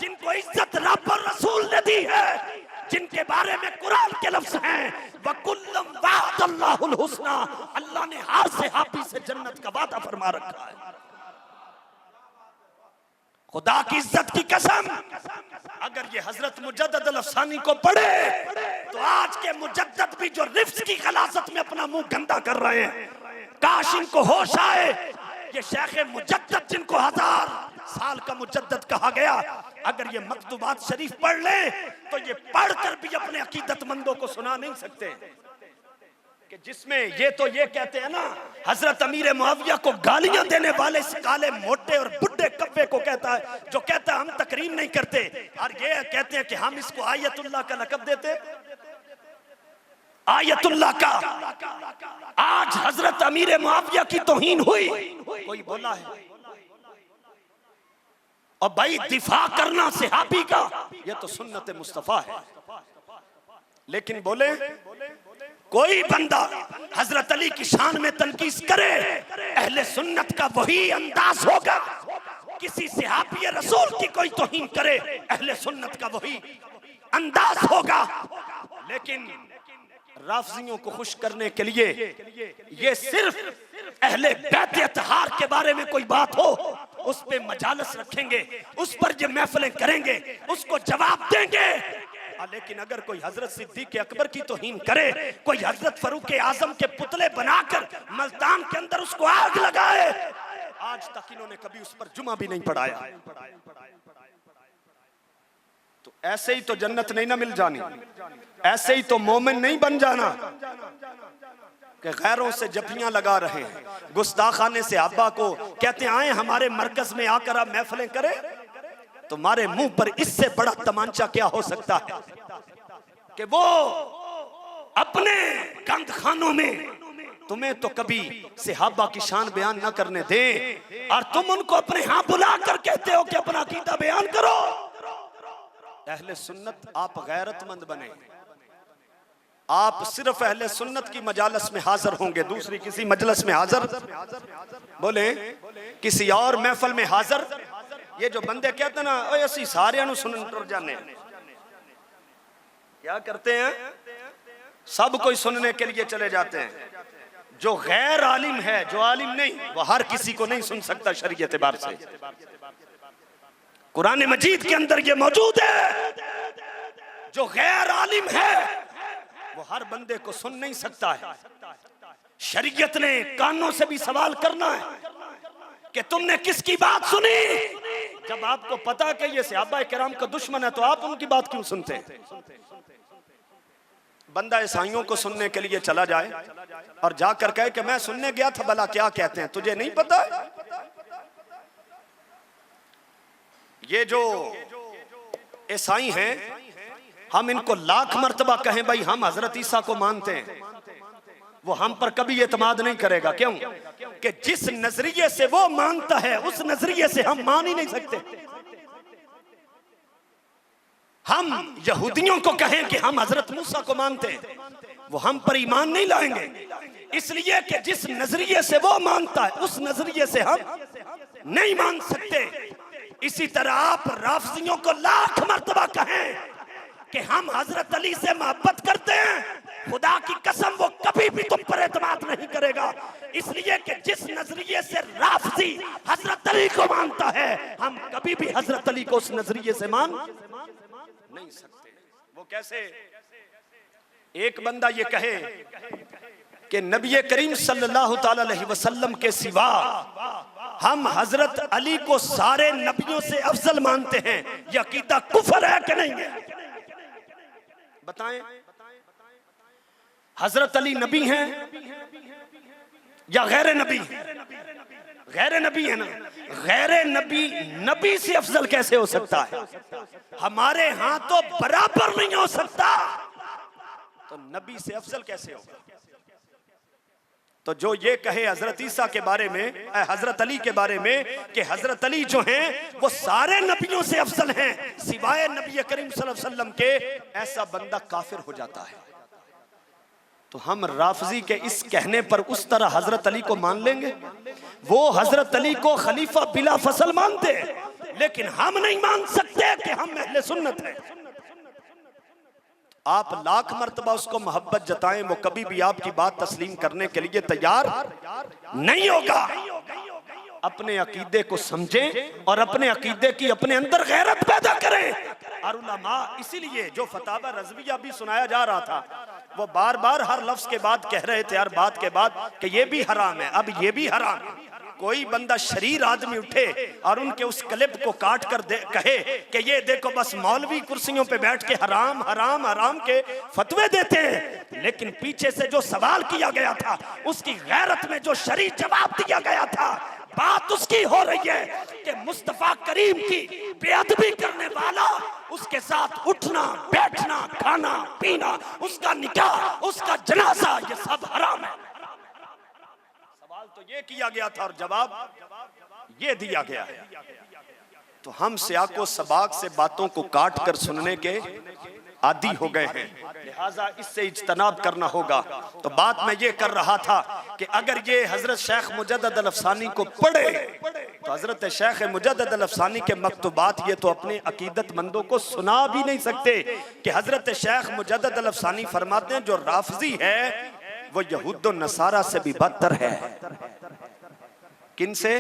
जिनको इज्जत रब और रसूल ने दी है, जिनके बारे में कुरान के लफ्ज हैं, वकुल्लुम वअदल्लाहुल हुस्ना, अल्लाह ने हर सहाबी से जन्नत का वादा फरमा रखा है। खुदा की इज्जत की कसम, अगर ये हजरत मुजद्दद अल-अफसानी को पढ़े तो आज के मुजद्दद भी जो रिफ्स की गलाजत में अपना मुंह गंदा कर रहे हैं, काश इनको होश आए। ये शेख मुजद्दद जिनको 1000 साल का मुजद्दद कहा गया, अगर ये मकतूबात शरीफ पढ़ लें तो ये पढ़कर भी अपने अकीदतमंदों को सुना नहीं सकते कि जिसमें ये कहते हैं ना, हजरत अमीर मुआविया को गालियां देने वाले इस काले मोटे और बुड्ढे कब्बे को कहता है, जो कहता है हम तकरीम नहीं करते, और ये कहते हैं कि हम इसको आयतुल्लाह का लक़ब देते। आयतुल्लाह का आज हजरत अमीर मुआविया की तौहीन हुई, कोई बोला है? और भाई दिफा करना सहाबी का ये तो सुन्नत मुस्तफा है। लेकिन बोले कोई बंदा हजरत अली की शान में तनकीस करे, अहले सुन्नत का वही अंदाज होगा। किसी सहाबी रसूल की कोई तौहीन करे, अहले सुन्नत का वही अंदाज होगा। लेकिन राफजियों को खुश करने के लिए ये सिर्फ अहले बैत अतहार के बारे में कोई बात हो, उस पे मजालस रखेंगे, उस पर जो महफिलें करेंगे, उसको जवाब देंगे। लेकिन अगर कोई हजरत सिद्दीक अकबर की तौहीन करे, कोई हजरत फरूक आजम के पुतले बनाकर मल्तान के अंदर उसको आग लगाए, आज तक इन्होंने कभी उस पर जुमा भी नहीं पढ़ाया। तो ऐसे ही तो जन्नत नहीं ना मिल जानी, ऐसे ही तो मोमिन नहीं बन जाना कि गैरों से जफियां लगा रहे हैं, गुस्ताखाने से अब्बा को कहते हैं आए हमारे मरकज में आकर आप महफिलें करें। तुम्हारे मुंह पर इससे बड़ा तमांचा क्या हो सकता है कि वो अपने गंद खानों में तुम्हें तो कभी सहाबा की शान बयान न करने दे, और तुम उनको अपने यहां बुलाकर कहते हो कि अपना अकीदा बयान करो। अहले सुन्नत आप गैरतमंद बने, आप सिर्फ अहले सुन्नत की मजालस में हाजिर होंगे, दूसरी किसी मजलस में हाजिर, बोले किसी और महफिल में हाजिर। ये जो बंदे कहते हैं ना असी सारे सुनन टुर जाने, क्या करते हैं? सब कोई सुनने के लिए चले जाते हैं। जो गैर आलिम है, जो आलिम नहीं, वो हर किसी को नहीं सुन सकता शरीयत एतबार से। कुरान मजीद के अंदर ये मौजूद है, जो गैर आलिम है वो हर बंदे को सुन नहीं सकता है। शरीयत ने कानों से भी सवाल करना है कि तुमने किसकी बात सुनी। जब आपको पता कि ये सहाबा किराम का दुश्मन है तो आप उनकी बात क्यों सुनते हैं? बंदा ईसाइयों को सुनने के लिए चला जाए और जाकर कहे कि मैं सुनने गया था, भला क्या कहते हैं, तुझे नहीं पता? ये जो ईसाई हैं, हम इनको लाख मर्तबा कहें भाई हम हजरत ईसा को मानते हैं, वो हम पर कभी एतमाद नहीं करेगा। क्यों? कि जिस नजरिए से वो मानता है उस नजरिए से हम मान ही नहीं सकते। हम यहूदियों को कहें कि हम हजरत मूसा को मानते हैं, वो हम पर ईमान नहीं लाएंगे, इसलिए कि जिस नजरिए से वो मानता है उस नजरिए से हम नहीं मान सकते। इसी तरह आप राफजियों को लाख मर्तबा कहें कि हम हजरत अली से मोहब्बत करते हैं, खुदा की कसम वो कभी भी तुम पर एतमाद नहीं करेगा, इसलिए कि जिस नजरिए से राफजी हजरत अली को मानता है हम कभी भी हजरत अली को उस नजरिए से मान नहीं सकते। वो कैसे? एक बंदा ये कहे कि नबी करीम सल्लल्लाहु ताला अलैहि वसल्लम के सिवा हम हजरत अली को सारे नबियों से अफजल मानते हैं, यह अकीदा कुफर है कि नहीं है? बताएं, हजरत अली नबी हैं या गैर नबी? गैर नबी है ना। गैर नबी नबी से अफजल कैसे हो सकता है? हमारे यहां तो बराबर नहीं हो सकता, तो नबी से अफजल कैसे होगा? तो जो ये कहे हजरत ईसा के बारे में, हजरत अली के बारे में कि हजरत अली जो हैं वो सारे नबियों से अफजल हैं सिवाय नबी करीम सल्लल्लाहु अलैहि वसल्लम के, ऐसा बंदा काफिर हो जाता है। तो हम राफजी के इस कहने पर उस तरह हजरत अली को मान लेंगे? वो हजरत अली को खलीफा बिला फसल मानते हैं, लेकिन हम नहीं मान सकते कि हम अहले सुन्नत हैं। आप लाख मर्तबा उसको मोहब्बत जताएं, वो कभी भी आपकी बात तस्लीम करने के लिए तैयार नहीं होगा। अपने अकीदे को समझें और अपने अकीदे की अपने अंदर गैरत पैदा करें। और उलमा, इसीलिए जो फतावा रज़विया भी सुनाया जा रहा था, वो बार बार हर लफ्ज के बाद कह रहे थे, हर बात के बाद कि ये भी हराम है, अब ये भी हराम है। कोई बंदा शरीर आदमी उठे और उनके उस क्लिप को काट कर कहे कि ये देखो बस मौलवी कुर्सियों पे बैठ के हराम हराम हराम के फतवे देते हैं, लेकिन पीछे से जो सवाल किया गया था उसकी गैरत में जो शरीफ जवाब दिया गया था, बात उसकी हो रही है कि मुस्तफा करीम की बेअदबी करने वाला, उसके साथ उठना बैठना खाना पीना, उसका निकाह, उसका जनाजा, ये सब हराम है। सवाल तो ये किया गया था और जवाब ये दिया गया है। तो हम सियाको सबाक से बातों को काट कर सुनने के आदी हो गए हैं, लिहाजा इससे इज्तनाब करना होगा। तो बात मैं ये कर रहा था कि अगर ये हजरत शेख मुजद्दद अल अफसानी को पढ़े तो हजरत शेख मुजद्दद अल अफसानी के मकतूबात ये तो अपने अकीदतमंदों को सुना भी नहीं सकते कि हजरत शेख मुजद्दद अल अफसानी फरमाते हैं जो राफजी है वो यहूद और नसारा से भी बदतर है। किन से?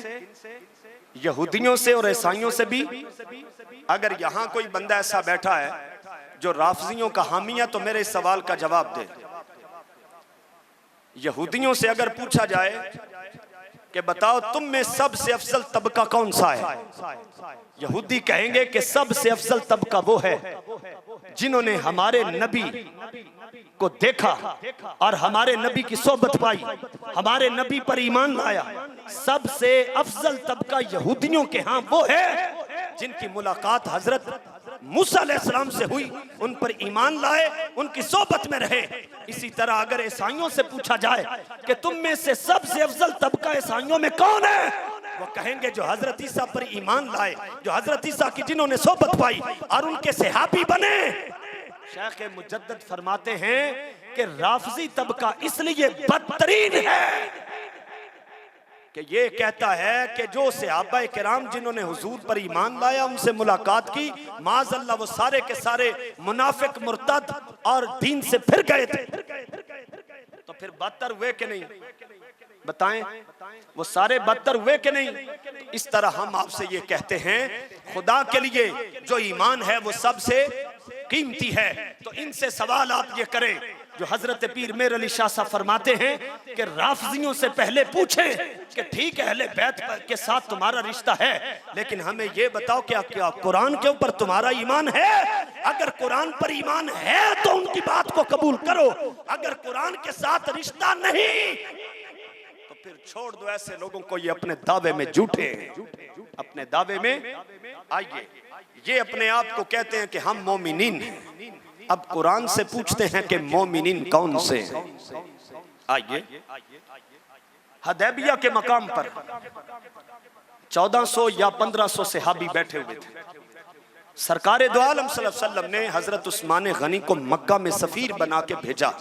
यहूदियों से और ईसाइयों से भी। अगर यहां कोई बंदा ऐसा बैठा है जो राफजियों का हामी है तो मेरे इस सवाल का जवाब दे। यहूदियों से अगर पूछा जाए कि बताओ तुम में सबसे अफजल तबका कौन सा है, यहूदी कहेंगे कि सबसे अफजल तबका वो है जिन्होंने हमारे नबी को देखा और हमारे नबी की सोबत पाई, हमारे नबी पर ईमान लाया। सबसे अफजल तबका यहूदियों के यहाँ वो है जिनकी मुलाकात हजरत मूसा अलैहिस्सलाम से हुई, उन पर ईमान लाए, उनकी सोबत में रहे। इसी तरह अगर ईसाइयों से पूछा जाए कि तुम में से सबसे अफजल तबका ईसाइयों में कौन है, वो कहेंगे जो हजरत ईसा पर ईमान लाए, जो हजरत ईसा की जिन्होंने सोबत पाई और उनके सहाबी बने। शेख मुजद्दद फरमाते हैं कि राफजी तबका इसलिए बदतरीन है कि ये कहता है कि जो सहाबा किराम जिन्होंने हुजूर पर ईमान लाया, उनसे मुलाकात की, माज़अल्लाह वो सारे के सारे मुनाफिक मुर्तद और दीन से फिर गए थे। तो फिर बदतर हुए कि नहीं? बताएं, वो सारे बदतर हुए कि नहीं? इस तरह हम आपसे ये कहते हैं, खुदा के लिए जो ईमान है वो सबसे कीमती है। तो इनसे सवाल आप ये करें जो हजरत पीर मेर अली शाह साहब फरमाते हैं कि राफजियों से पहले पूछें कि ठीक है अहले बैत के साथ तुम्हारा रिश्ता है, लेकिन हमें ये बताओ क्या क्या कुरान के ऊपर तुम्हारा ईमान है? अगर कुरान पर ईमान है तो उनकी बात को कबूल करो, अगर कुरान के साथ रिश्ता नहीं तो फिर छोड़ दो ऐसे लोगों को। ये अपने दावे में झूठे हैं, अपने दावे में आइए, ये अपने आप को कहते हैं कि हम मोमिनीन हैं। अब कुरान से पूछते हैं कि मोमिनीन कौन से? आइए, हदैबिया के मकाम पर 1400 या 1500 सहाबी बैठे हुए थे। सरकार दो आलम सल्लल्लाहु अलैहि वसल्लम ने हजरत उस्मान गनी को मक्का में सफीर बना के भेजा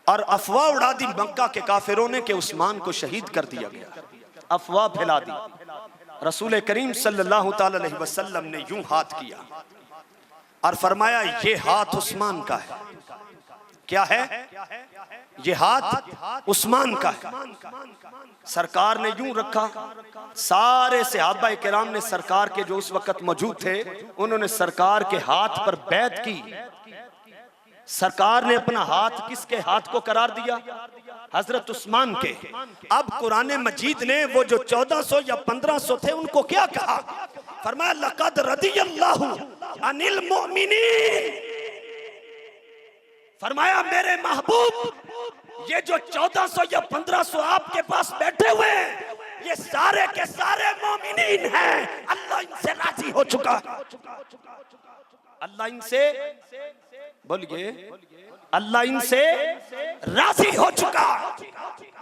और अफवाह उड़ा दी मक्का के काफिरों ने कि उस्मान को शहीद कर दिया गया। अफवाह फैला दी। रसूल करीम सल्लल्लाहु ताला अलैहि वसल्लम ने यूं हाथ किया और फरमाया ये हाथ उस्मान का है। क्या है? ये हाथ उस्मान का है। सरकार ने यूं रखा, सारे सहाबा किराम ने सरकार के जो उस वक्त मौजूद थे उन्होंने सरकार के हाथ पर बैत की। सरकार ने अपना हाथ किसके हाथ को करार दिया? हजरत उस्मान के। अब कुरान मजीद ने वो जो 1400 या 1500 थे उनको क्या कहा? फरमाया लक़द रदियल्लाहु अनिल मोमिनीन। फरमाया मेरे महबूब ये जो 1400 या 1500 आपके पास बैठे हुए हैं ये सारे के सारे मोमिनीन हैं। अल्लाह इनसे राजी हो चुका। अल्लाह इनसे, बोलिए, अल्लाह इनसे राजी हो चुका।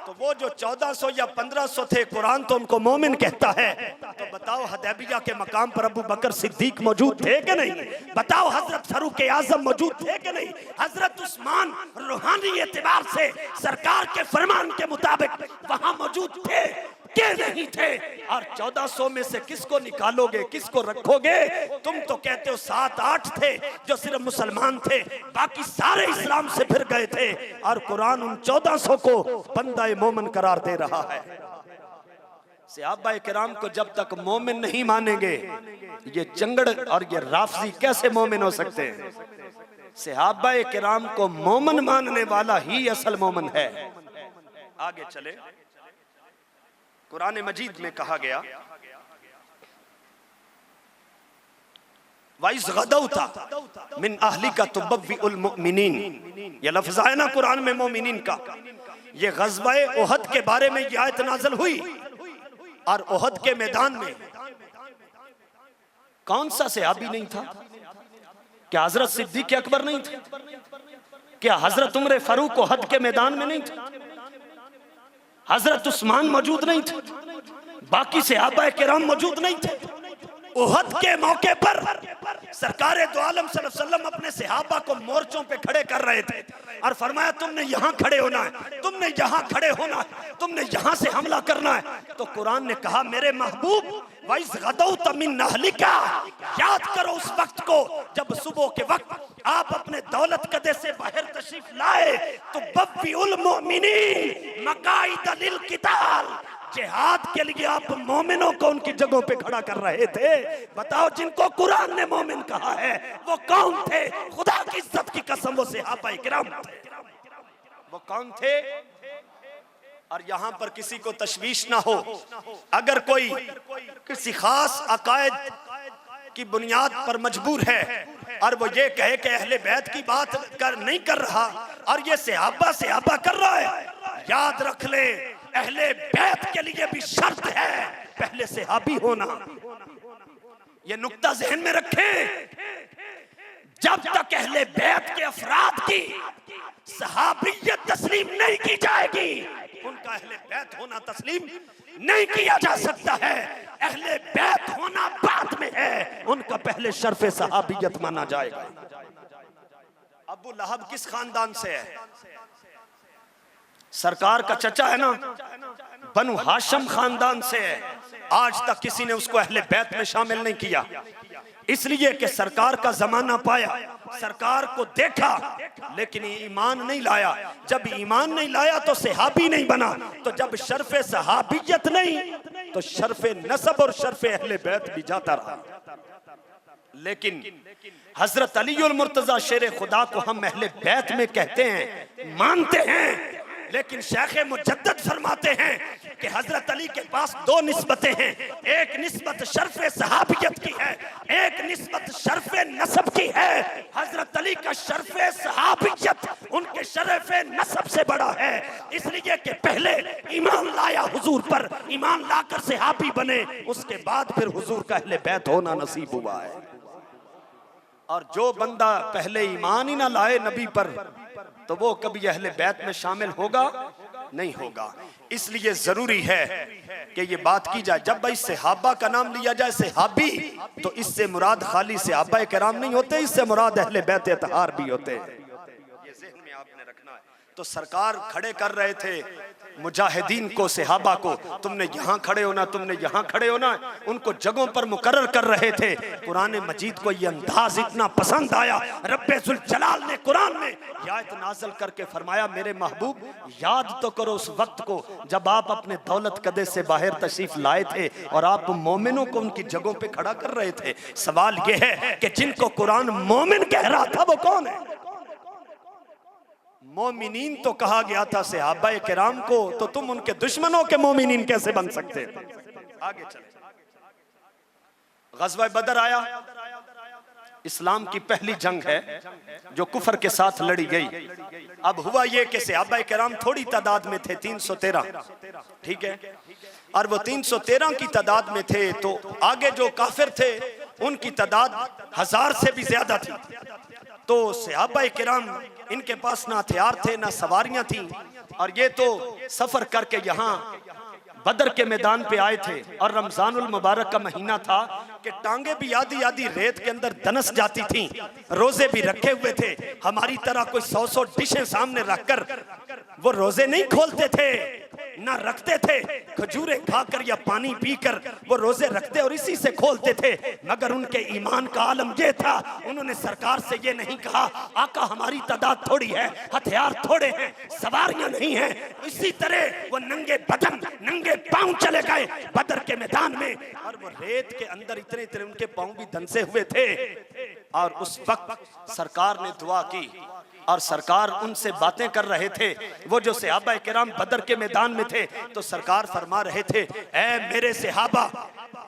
तो वो जो 1400 या 1500 थे, कुरान तो उनको मोमिन कहता है। तो बताओ हदैबिया के मकाम पर अबू बकर सिद्दीक मौजूद थे कि नहीं? बताओ हजरत फारूक आजम मौजूद थे कि नहीं? हजरत उस्मान रूहानी एतबार से सरकार के फरमान के मुताबिक वहां मौजूद थे के नहीं थे? और 1400 में से किसको निकालोगे, किसको रखोगे? तुम तो कहते हो 7-8 थे जो सिर्फ मुसलमान थे, बाकी सारे इस्लाम से फिर गए थे। और कुरान उन 1400 को बंदा मोमिन करार दे रहा है। सहाबा किराम को जब तक मोमिन नहीं मानेंगे ये चंगड़ और ये राफजी कैसे मोमिन हो सकते हैं? सहाबा किराम को मोमिन मानने वाला ही असल मोमिन है। आगे चले, कुरान मजीद में कहा गया वाइस गदौता मिन अहलिका तुबव्विउल मुमिनीन, ये लफ्ज़ आया ना कुरान में मोमिनीन का। ये ग़ज़वा उहद के बारे में ये आयत नाज़िल हुई। और उहद के मैदान में कौन सा सहाबी नहीं था? क्या हजरत सिद्दीक़ अकबर नहीं थे? क्या हजरत उमर फारूक उहद के मैदान में नहीं थे? हजरत उस्मान मौजूद नहीं थे? बाकी सहाबा किराम मौजूद नहीं थे? उहद के मौके पर सरकार दो आलम सल्लल्लाहु अलैहि वसल्लम अपने सहाबा को मोर्चों पे खड़े कर रहे थे और फरमाया तुमने यहाँ खड़े होना है, तुमने यहाँ खड़े होना है, तुमने यहाँ से हमला करना है। तो कुरान ने कहा मेरे महबूब वइस गदौत मिन अहलिका, याद करो उस वक्त को जब सुबह के वक्त आप अपने दौलत कदे से बाहर तशरीफ लाए तो बव्विउल मुमिनीन मकाइद लिल किताल, जिहाद के लिए आप मोमिनों को उनकी जगहों पे खड़ा कर रहे थे। बताओ जिनको कुरान ने मोमिन कहा है वो कौन थे? खुदा की इज्जत की कसम वो सहाबाए किराम थे। वो कौन थे? और यहाँ पर किसी को तशवीश ना हो, अगर कोई किसी खास अकायद की बुनियाद पर मजबूर है और वो ये कहे कि अहले बैत की बात नहीं कर रहा और ये सहाबा कर रहा है, याद रख ले अहले बैत के लिए भी शर्त है पहले सहाबी होना। ये नुक्ता ज़हन में रखें। जब तक अहले बैत के अफराद की सहाबियत तस्लीम नहीं की जाएगी, उनका अहले बैत होना तस्लीम नहीं किया जा सकता है। अहले बैत होना बाद में है, उनका पहले शर्फ सहाबियत माना जाएगा। अबू लहब किस खानदान से है? सरकार का चचा है ना, बनु हाशम खानदान से है। आज तक किसी ने उसको अहले बैत में शामिल नहीं किया, इसलिए कि सरकार का जमाना पाया, सरकार को देखा लेकिन ईमान नहीं लाया। जब ईमान नहीं लाया तो सहाबी नहीं बना, तो जब शर्फ सहाबियत नहीं तो शर्फ नसब और शर्फ अहले बैत भी जाता रहा। लेकिन हजरत अलीउल मुर्तजा शेर खुदा को हम अहले बैत में कहते हैं, मानते हैं, लेकिन शेख मुजद्दद फरमाते हैं कि हजरत अली के पास दो निस्बतें हैं। एक निस्बत शर्फ सहाबियत की है, एक निस्बत शर्फ नसब की है। हजरत अली का शर्फ सहाबियत उनके शर्फ नसब से बड़ा है, इसलिए कि पहले ईमान लाया हुजूर पर, ईमान लाकर सहाबी बने, उसके बाद फिर हुजूर का अहले बैत होना नसीब हुआ है। और जो बंदा पहले ईमान ही ना लाए नबी पर तो वो कभी अहले बैत में शामिल होगा नहीं होगा। इसलिए जरूरी है कि ये बात की जाए। जब भाई सहाबा का नाम लिया जाए सहाबी, तो इससे मुराद खाली सहाबा किराम नहीं होते, इससे मुराद अहले बैत अतहार भी होते हैं। ये ज़हन में आपने रखना है। तो सरकार खड़े कर रहे थे मुजाहिदीन को, सहाबा को, तुमने यहाँ खड़े होना, तुमने यहाँ खड़े होना, उनको जगहों पर मुकर्रर कर रहे थे। कुरान मजीद को ये अंदाज इतना पसंद आया, रब्बे जुल जलाल ने कुरान में ये आयत नाज़िल करके फरमाया मेरे महबूब याद तो करो उस वक्त को जब आप अपने दौलत कदे से बाहर तशरीफ लाए थे और आप मोमिनों को उनकी जगहों पे खड़ा कर रहे थे। सवाल ये है कि जिनको कुरान मोमिन कह रहा था वो कौन है? मोमिनीन तो कहा गया था सहाबाए किराम को, तो तुम उनके दुश्मनों के मोमिनीन कैसे बन सकते? आगे चले। ग़ज़वा बदर आया, इस्लाम की पहली जंग है जो कुफर के साथ लड़ी गई। अब हुआ ये कि सहाबाए किराम थोड़ी तादाद में थे, 313, ठीक है, और वो 313 की तादाद में थे, तो आगे जो काफिर थे उनकी तादाद 1000 से भी ज्यादा थी। तो सहाबाए किराम इनके पास ना हथियार थे ना सवारियां थी, और ये तो सफर करके यहाँ बदर के मैदान पे आए थे। और रमजानुल मुबारक का महीना था कि टांगे भी आधी आधी रेत के अंदर दनस जाती थीं, रोजे भी रखे हुए थे। हमारी तरह कोई 100 डिशें सामने रखकर वो रोजे नहीं खोलते थे, ना रखते थे। खजूरें खाकर या पानी पीकर वो रोजे रखते और इसी से खोलते थे। मगर उनके ईमान का आलम ये था, उन्होंने सरकार से ये नहीं कहा आका हमारी तादाद थोड़ी है, हथियार थोड़े हैं, सवारियां नहीं हैं। इसी तरह वो नंगे बदन नंगे पांव चले गए बदर के मैदान में, और वो रेत के अंदर इतने इतने उनके पांव भी दनसे हुए थे। और उस वक्त सरकार ने दुआ की और सरकार उनसे बातें कर रहे थे। वो जो सहाबा किराम बदर के मैदान में थे तो सरकार फरमा रहे थे, ऐ मेरे सहाबा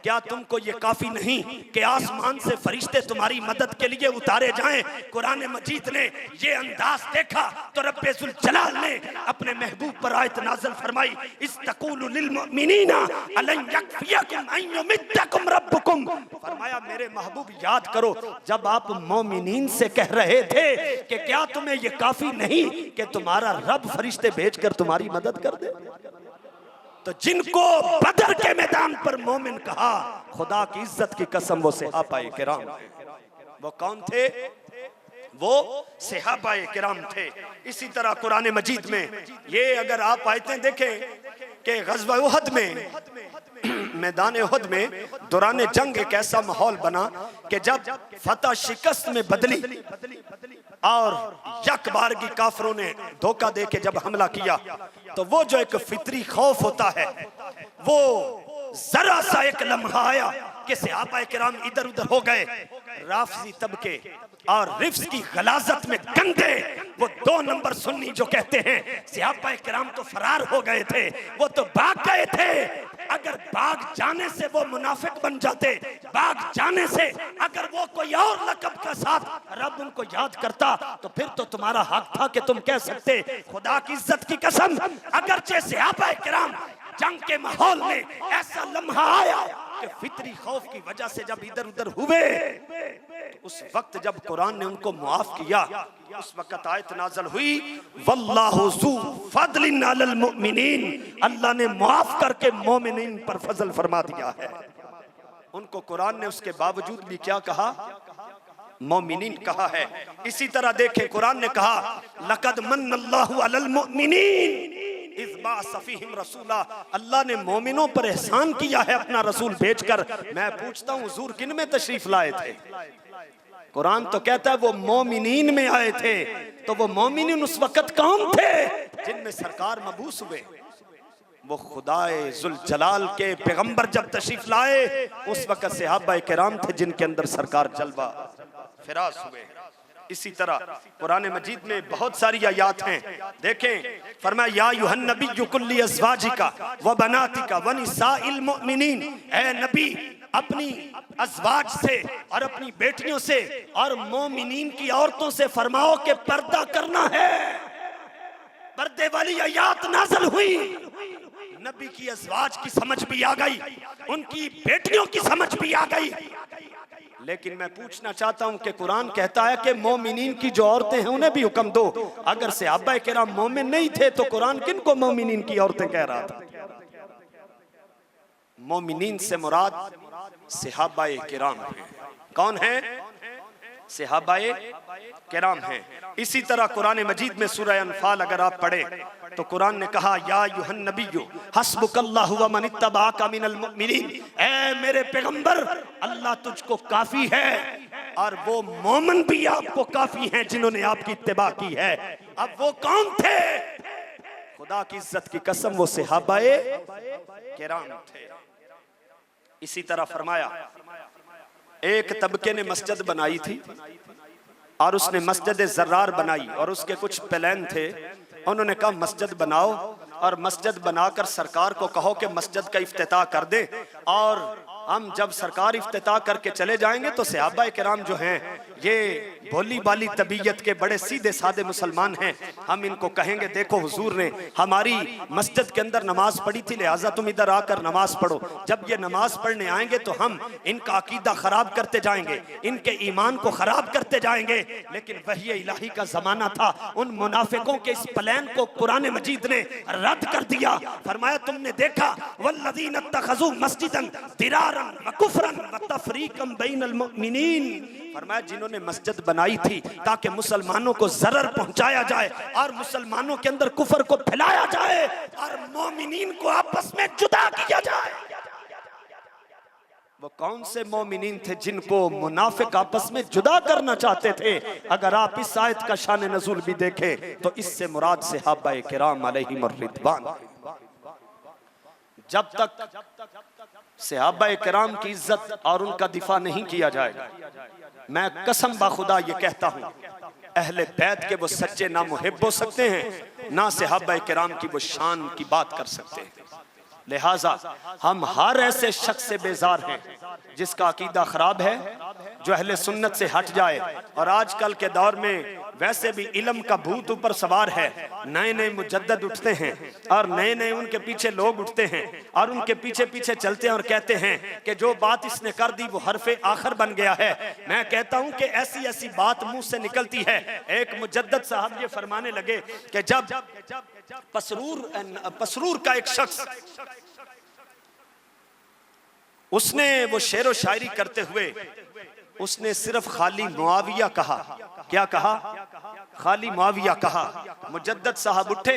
क्या तुमको ये काफी नहीं कि आसमान से फरिश्ते तुम्हारी मदद के लिए उतारे जाएं? कुरान मजीद ने ये अंदाज देखा तो रब्बे जुल जलाल ने अपने महबूब पर आयत नाज़िल फरमाई, इस्तक़ूलु लिल मुमिनीना अलन यकफियकुम अन युमिद्दकुम रब्बुकुम। फरमाया मेरे महबूब याद करो जब आप मोमिनीन से कह रहे थे कि क्या तुम्हें ये काफी नहीं कि तुम्हारा रब फरिश्ते भेजकर तुम्हारी मदद कर दे। तो जिनको बदर के मैदान पर मोमिन कहा, खुदा की इज्जत की कसम वो सहाबाए किराम, वो कौन थे? वो सहाबाए किराम थे। इसी तरह कुरान मजीद में ये अगर आप आयतें देखें कि गज़वा उहद में, मैदान उहद में दौरान जंग एक ऐसा माहौल बना कि जब फतह शिकस्त में बदली और यक बारगी काफरों ने धोखा दे के जब हमला किया, तो वो जो एक फितरी खौफ होता है, वो जरा सा एक लम्हा आया कि सहाबाए किराम इधर उधर हो गए। राफजी तबके और रिफ्स की गलाजत में गंदे वो 2 नंबर सुन्नी जो कहते हैं सहाबाए किराम तो फरार हो गए थे, वो तो भाग गए थे। अगर भाग जाने से वो मुनाफिक बन जाते, भाग जाने से अगर वो कोई और लक़ब के साथ रब उनको याद करता, तो फिर तो तुम्हारा हक था कि तुम कह सकते खुदा की इज्जत की कसम, अगरचे सहाबाए किराम जंग के माहौल में ऐसा लम्हा आया कि फितरी खौफ की वजह से जब इधर उधर हुए, उस वक्त जब कुरान ने उनको मुआफ किया, उस वक्त आयत नाज़िल हुई, वल्लाहु ज़ू फज़लिन अलल मुमिनीन, अल्लाह ने मुआफ करके मोमिनीन पर फजल फरमा दिया है। उनको कुरान ने उसके बावजूद भी क्या कहा? मोमिनीन कहा है। इसी तरह देखें कुरान ने कहा, लक़द मन्नल्लाहु अलल मुमिनीन इज़ बअस फ़ीहिम रसूला, अल्लाह ने मोमिनों पर एहसान किया है अपना रसूल भेजकर। मैं पूछता हूँ हुजूर किन में तशरीफ लाए थे? कुरान तो कहता है वो मोमिनीन में आए थे। तो वो मोमिनीन उस वक्त कौन थे जिनमें सरकार मबूस हुए? वो खुदाए जुल जलाल के पैगंबर जब तशरीफ लाए, उस वक्त सहाबाए किराम थे जिनके अंदर सरकार जलवा फिरास हुए। इसी तरह कुरान मजीद में बहुत सारी आयात हैं। देखें फरमाया, या अय्युहन नबिय्यु कुल्ली अज़वाजिका व बनातिका व निसाइल मुमिनीन, ए नबी अपनी अज़वाज से और अपनी बेटियों से और मोमिनीन की औरतों से फरमाओ कि पर्दा करना है। पर्दे वाली आयात नाज़िल हुई, नबी की अज़वाज की समझ भी आ गई, उनकी बेटियों की समझ भी आ गई। लेकिन मैं पूछना चाहता हूं कि कुरान कहता है कि मोमिनीन की जो औरतें हैं उन्हें भी हुक्म दो। अगर सहाबाए किराम मोमिन नहीं थे तो कुरान किन को मोमिनीन की औरतें कह रहा था? मोमिनीन से मुराद सहाबाए किराम हैं। कौन है? सहाबाए किराम हैं। इसी तरह कुरान मजीद में सूरह अनफाल अगर आप पढ़े तो कुरान ने कहा, या अय्युहन नबिय्यु हस्बुकल्लाहु व मन इत्तबाअका मिनल मुमिनीन, ए मेरे पैगंबर अल्लाह तुझको काफी है और वो मोमिन भी आपको काफी हैं जिन्होंने आपकी इत्तिबा की है। अब वो कौन थे? खुदा की इज्जत की कसम वो सहाबाए किराम थे। इसी तरह फरमाया, एक तबके ने मस्जिद बनाई थी और उसने मस्जिद ज़र्रार बनाई और उसके कुछ प्लान थे। उन्होंने कहा मस्जिद बनाओ और मस्जिद बनाकर सरकार को कहो कि मस्जिद का इफ्तिताह कर दे, और हम जब सरकार इफ्तिताह करके चले जाएंगे तो सहाबाए किराम जो हैं ये भोली बाली तबीयत के बड़े सीधे साधे मुसलमान हैं, हम इनको कहेंगे देखो हुजूर ने हमारी मस्जिद के अंदर नमाज पढ़ी थी, लिहाजा तुम इधर आकर नमाज पढ़ो। जब ये नमाज पढ़ने आएंगे तो हम इनका अकीदा खराब करते जाएंगे, इनके ईमान को खराब करते जाएंगे। लेकिन वही इलाही का जमाना था, उन मुनाफिकों के इस प्लान को कुरान मजीद ने रद्द कर दिया। फरमाया तुमने देखा, वल्लज़ीना इत्तखज़ू मस्जिदन दिरारन व कुफ्रन व तफरीकन बैनल मुमिनीन, फरमाया जिन्होंने मस्जिद बनाई थी ताकि मुसलमानों को जरर पहुंचाया जाए और मुसलमानों के अंदर कुफर को फैलाया जाए और मोमिनीन को आपस में जुदा किया जाए। वो कौन से मोमिनीन थे जिनको मुनाफिक आपस में जुदा करना चाहते थे? अगर आप इस आयत का शान नज़ूल भी देखें तो इससे मुराद सहाबाए किराम अलैहिम रिदवान। जब तक सहाबाए किराम की इज्जत और उनका दिफा नहीं किया जाएगा, मैं कसम बाखुदा ये कहता हूँ अहले बैत के वो सच्चे ना मुहिब हो सकते हैं, ना सहाबाए किराम की वो शान की बात कर सकते हैं। लिहाजा हम हर ऐसे शख्स से बेजार हैं जिसका अकीदा खराब है, जो अहले सुन्नत से हट जाए। और आजकल के दौर में वैसे भी इल्म का भूत ऊपर सवार है, नए नए मुजद्दद उठते हैं और नए नए उनके पीछे लोग उठते हैं और उनके पीछे पीछे चलते हैं और कहते हैं कि जो बात इसने कर दी वो हरफे आखिर बन गया है। मैं कहता हूं कि ऐसी ऐसी बात मुंह से निकलती है। एक मुजद्दद साहब ये फरमाने लगे कि जब पसरूर का एक शख्स, उसने वो शेरो शायरी करते हुए उसने सिर्फ खाली मुआविया कहा। क्या कहा? खाली मुआविया कहा। मुजद्दद साहब उठे,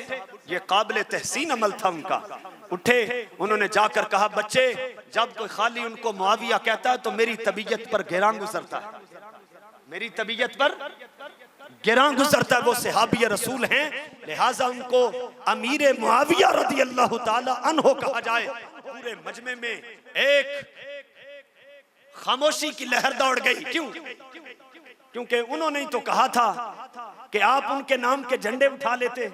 ये काबिल तहसीन अमल था उनका। उठे, उन्होंने जाकर कहा, बच्चे जब कोई खाली उनको मुआविया कहता है तो मेरी तबीयत पर गिरां गुजरता है, मेरी तबीयत पर गिरां गुजरता है। वो सहाबी रसूल हैं, लिहाजा उनको अमीर मुआविया रदी अल्लाह ताला अन्हो कहा जाए। पूरे मजमे में एक खामोशी की लहर दौड़ गई। क्यों? क्योंकि उन्होंने ही तो कहा था कि आप उनके नाम के झंडे उठा लेते,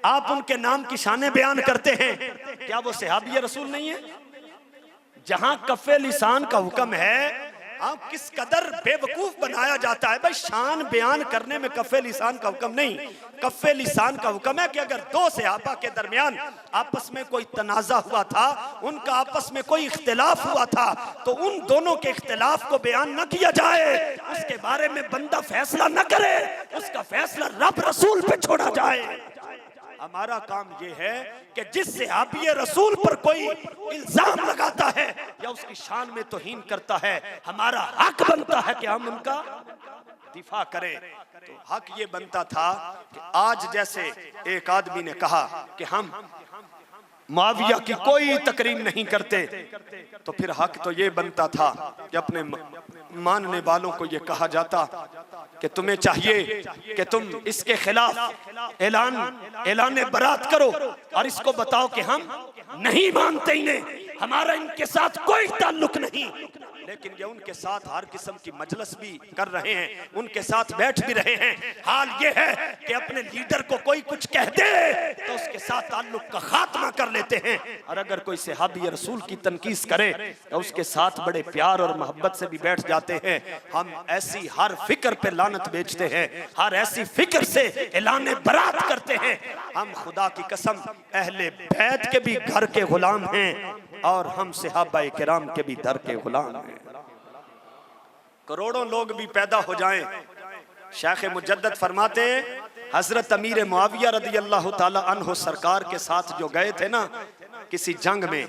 आप उनके नाम की शाने बयान करते हैं। क्या वो सहाबी रसूल नहीं है? जहां कफ़े लिसान का हुक्म है, आप किस कदर बेवकूफ बनाया जाता है। भाई शान बयान करने में कफ़े लिसान का हुक्म नहीं, कफ़े लिसान का हुक्म है कि अगर दो सहाबा के दरमियान आपस में कोई तनाज़ा हुआ था, उनका आपस में कोई इख्तिलाफ हुआ था, तो उन दोनों के इख्तिलाफ को बयान न किया जाए, उसके बारे में बंदा फैसला न करे, उसका फैसला रब रसूल पे छोड़ा जाए। हमारा काम यह है कि जिस सहाबी रसूल पर कोई इल्जाम लगाता है या उसकी शान में तौहीन करता है, हमारा हक बनता है कि हम उनका दिफा करें। तो हक ये बनता था कि आज जैसे एक आदमी ने कहा कि हम मुआविया की कोई तकरीम नहीं करते, तो फिर हक तो ये बनता था कि अपने मानने वालों को ये कहा जाता कि तुम्हें चाहिए कि तुम इसके खिलाफ ऐलान बरात करो और इसको बताओ कि हम नहीं मानते इन्हें, हमारा इनके साथ कोई ताल्लुक नहीं। लेकिन ये उनके साथ हर किस्म की मजलिस भी कर रहे हैं, उनके साथ बैठ भी रहे हैं। हाल ये है कि अपने लीडर को कोई कुछ कह दे तो उसके साथ ताल्लुक का खात्मा कर लेते हैं, और अगर कोई सहाबी रसूल की तनकीस करे तो उसके साथ बड़े प्यार और मोहब्बत से भी बैठ जाते हैं। हम ऐसी हर फिक्र पे लानत बेचते हैं, हर ऐसी फिक्र से ऐलान बरात करते हैं। हम खुदा की कसम अहले बैत के भी घर के गुलाम हैं और हम सहाबाए किराम के भी दर के गुलाम हैं। करोड़ों लोग भी पैदा हो जाएं, शेख मुजद्दद फरमाते हैं, हजरत अमीर मुआविया रदी अल्लाह ताला अन्हो सरकार के साथ जो गए थे ना किसी जंग में,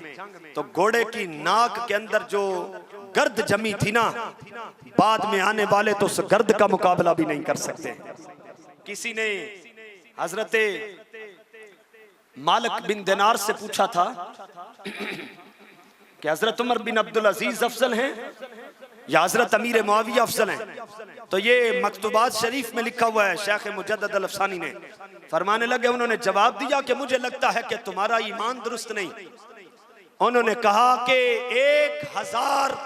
तो घोड़े की नाक के अंदर जो गर्द जमी थी ना, बाद में आने वाले तो उस गर्द का मुकाबला भी नहीं कर सकते। किसी ने हजरत मालिक बिन दिनार से पूछा था कि हजरत उमर बिन अब्दुल अजीज अफजल हैं या हजरत अमीर मुआविया अफजल हैं? तो ये मकतूबात शरीफ में लिखा हुआ है। शेख मुजद्दद अल अफसानी ने फरमाने लगे, उन्होंने जवाब दिया कि मुझे लगता है कि तुम्हारा ईमान दुरुस्त नहीं। उन्होंने कहा कि 1000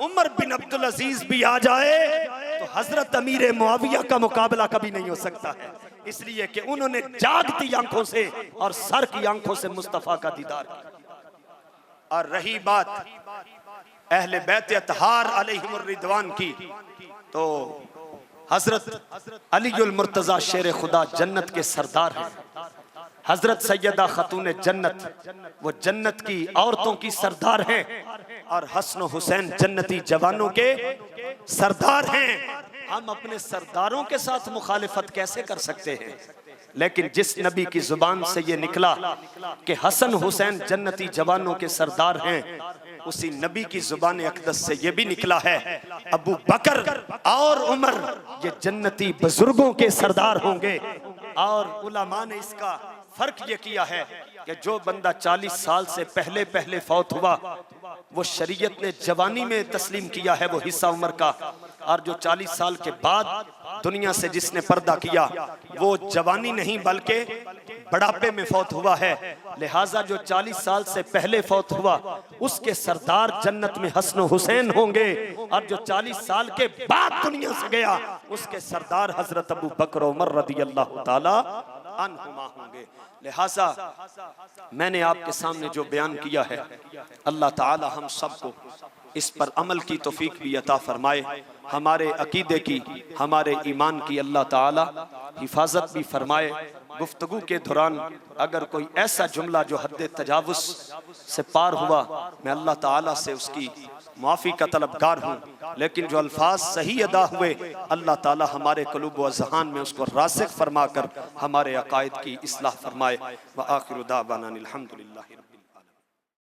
उमर बिन अब्दुल अजीज भी आ जाए तो हजरत अमीर मुआविया का मुकाबला कभी नहीं हो सकता है, इसलिए कि उन्होंने जागती आंखों से और सर की आंखों से मुस्तफा का दीदार किया। और रही बात अहले बैत अतहार अलैहिमुर रिदवान की, तो हजरत अलीउल मुर्तजा शेर खुदा जन्नत के सरदार हैं। हजरत सैयदा खतून जन्नत वो जन्नत की औरतों की सरदार हैं, और हसन हुसैन जन्नती जवानों के सरदार हैं। हम अपने सरदारों के साथ मुखालिफत कैसे कर सकते हैं? लेकिन जिस नबी की जुबान से ये निकला कि हसन हुसैन जन्नती जवानों के सरदार हैं, उसी नबी की जुबान अक़दस से ये भी निकला है अबू बकर और उमर ये जन्नती बुजुर्गों के सरदार होंगे। और उलमा ने इसका फर्क ये किया है कि जो बंदा 40 साल से पहले पहले फौत हुआ वो शरीयत ने जवानी में तस्लीम किया है वो हिस्सा उम्र का, और जो 40 साल के बाद दुनिया से जिसने पर्दा किया वो जवानी नहीं बल्कि बढ़ापे में फौत हुआ है। लिहाजा जो 40 साल से पहले फौत हुआ उसके सरदार जन्नत में हसन हुसैन होंगे, और जो 40 साल के बाद दुनिया से गया उसके सरदार हजरत अबू बकर उमर रदी अल्लाह ताला अनहुमा होंगे। लिहाजा मैंने आपके सामने जो बयान किया है, अल्लाह ताला हम सबको इस पर अमल की तौफीक भी अता फरमाए, हमारे अकीदे की, हमारे ईमान की अल्लाह ताला हिफाजत भी फरमाए। गुफ्तगू के दौरान अगर कोई ऐसा जुमला जो हद तजावुज़ से पार हुआ, मैं अल्लाह ताला से उसकी माफ़ी का तलबगार हूँ, लेकिन जो अल्फाज सही अदा हुए अल्लाह ताला हमारे क़ुलूब व ज़हान में उसको रासिख़ फरमा कर हमारे अक़ाइद की इस्लाह फरमाए। व आखिरु दावाना अनिल हम्दुलिल्लाहि।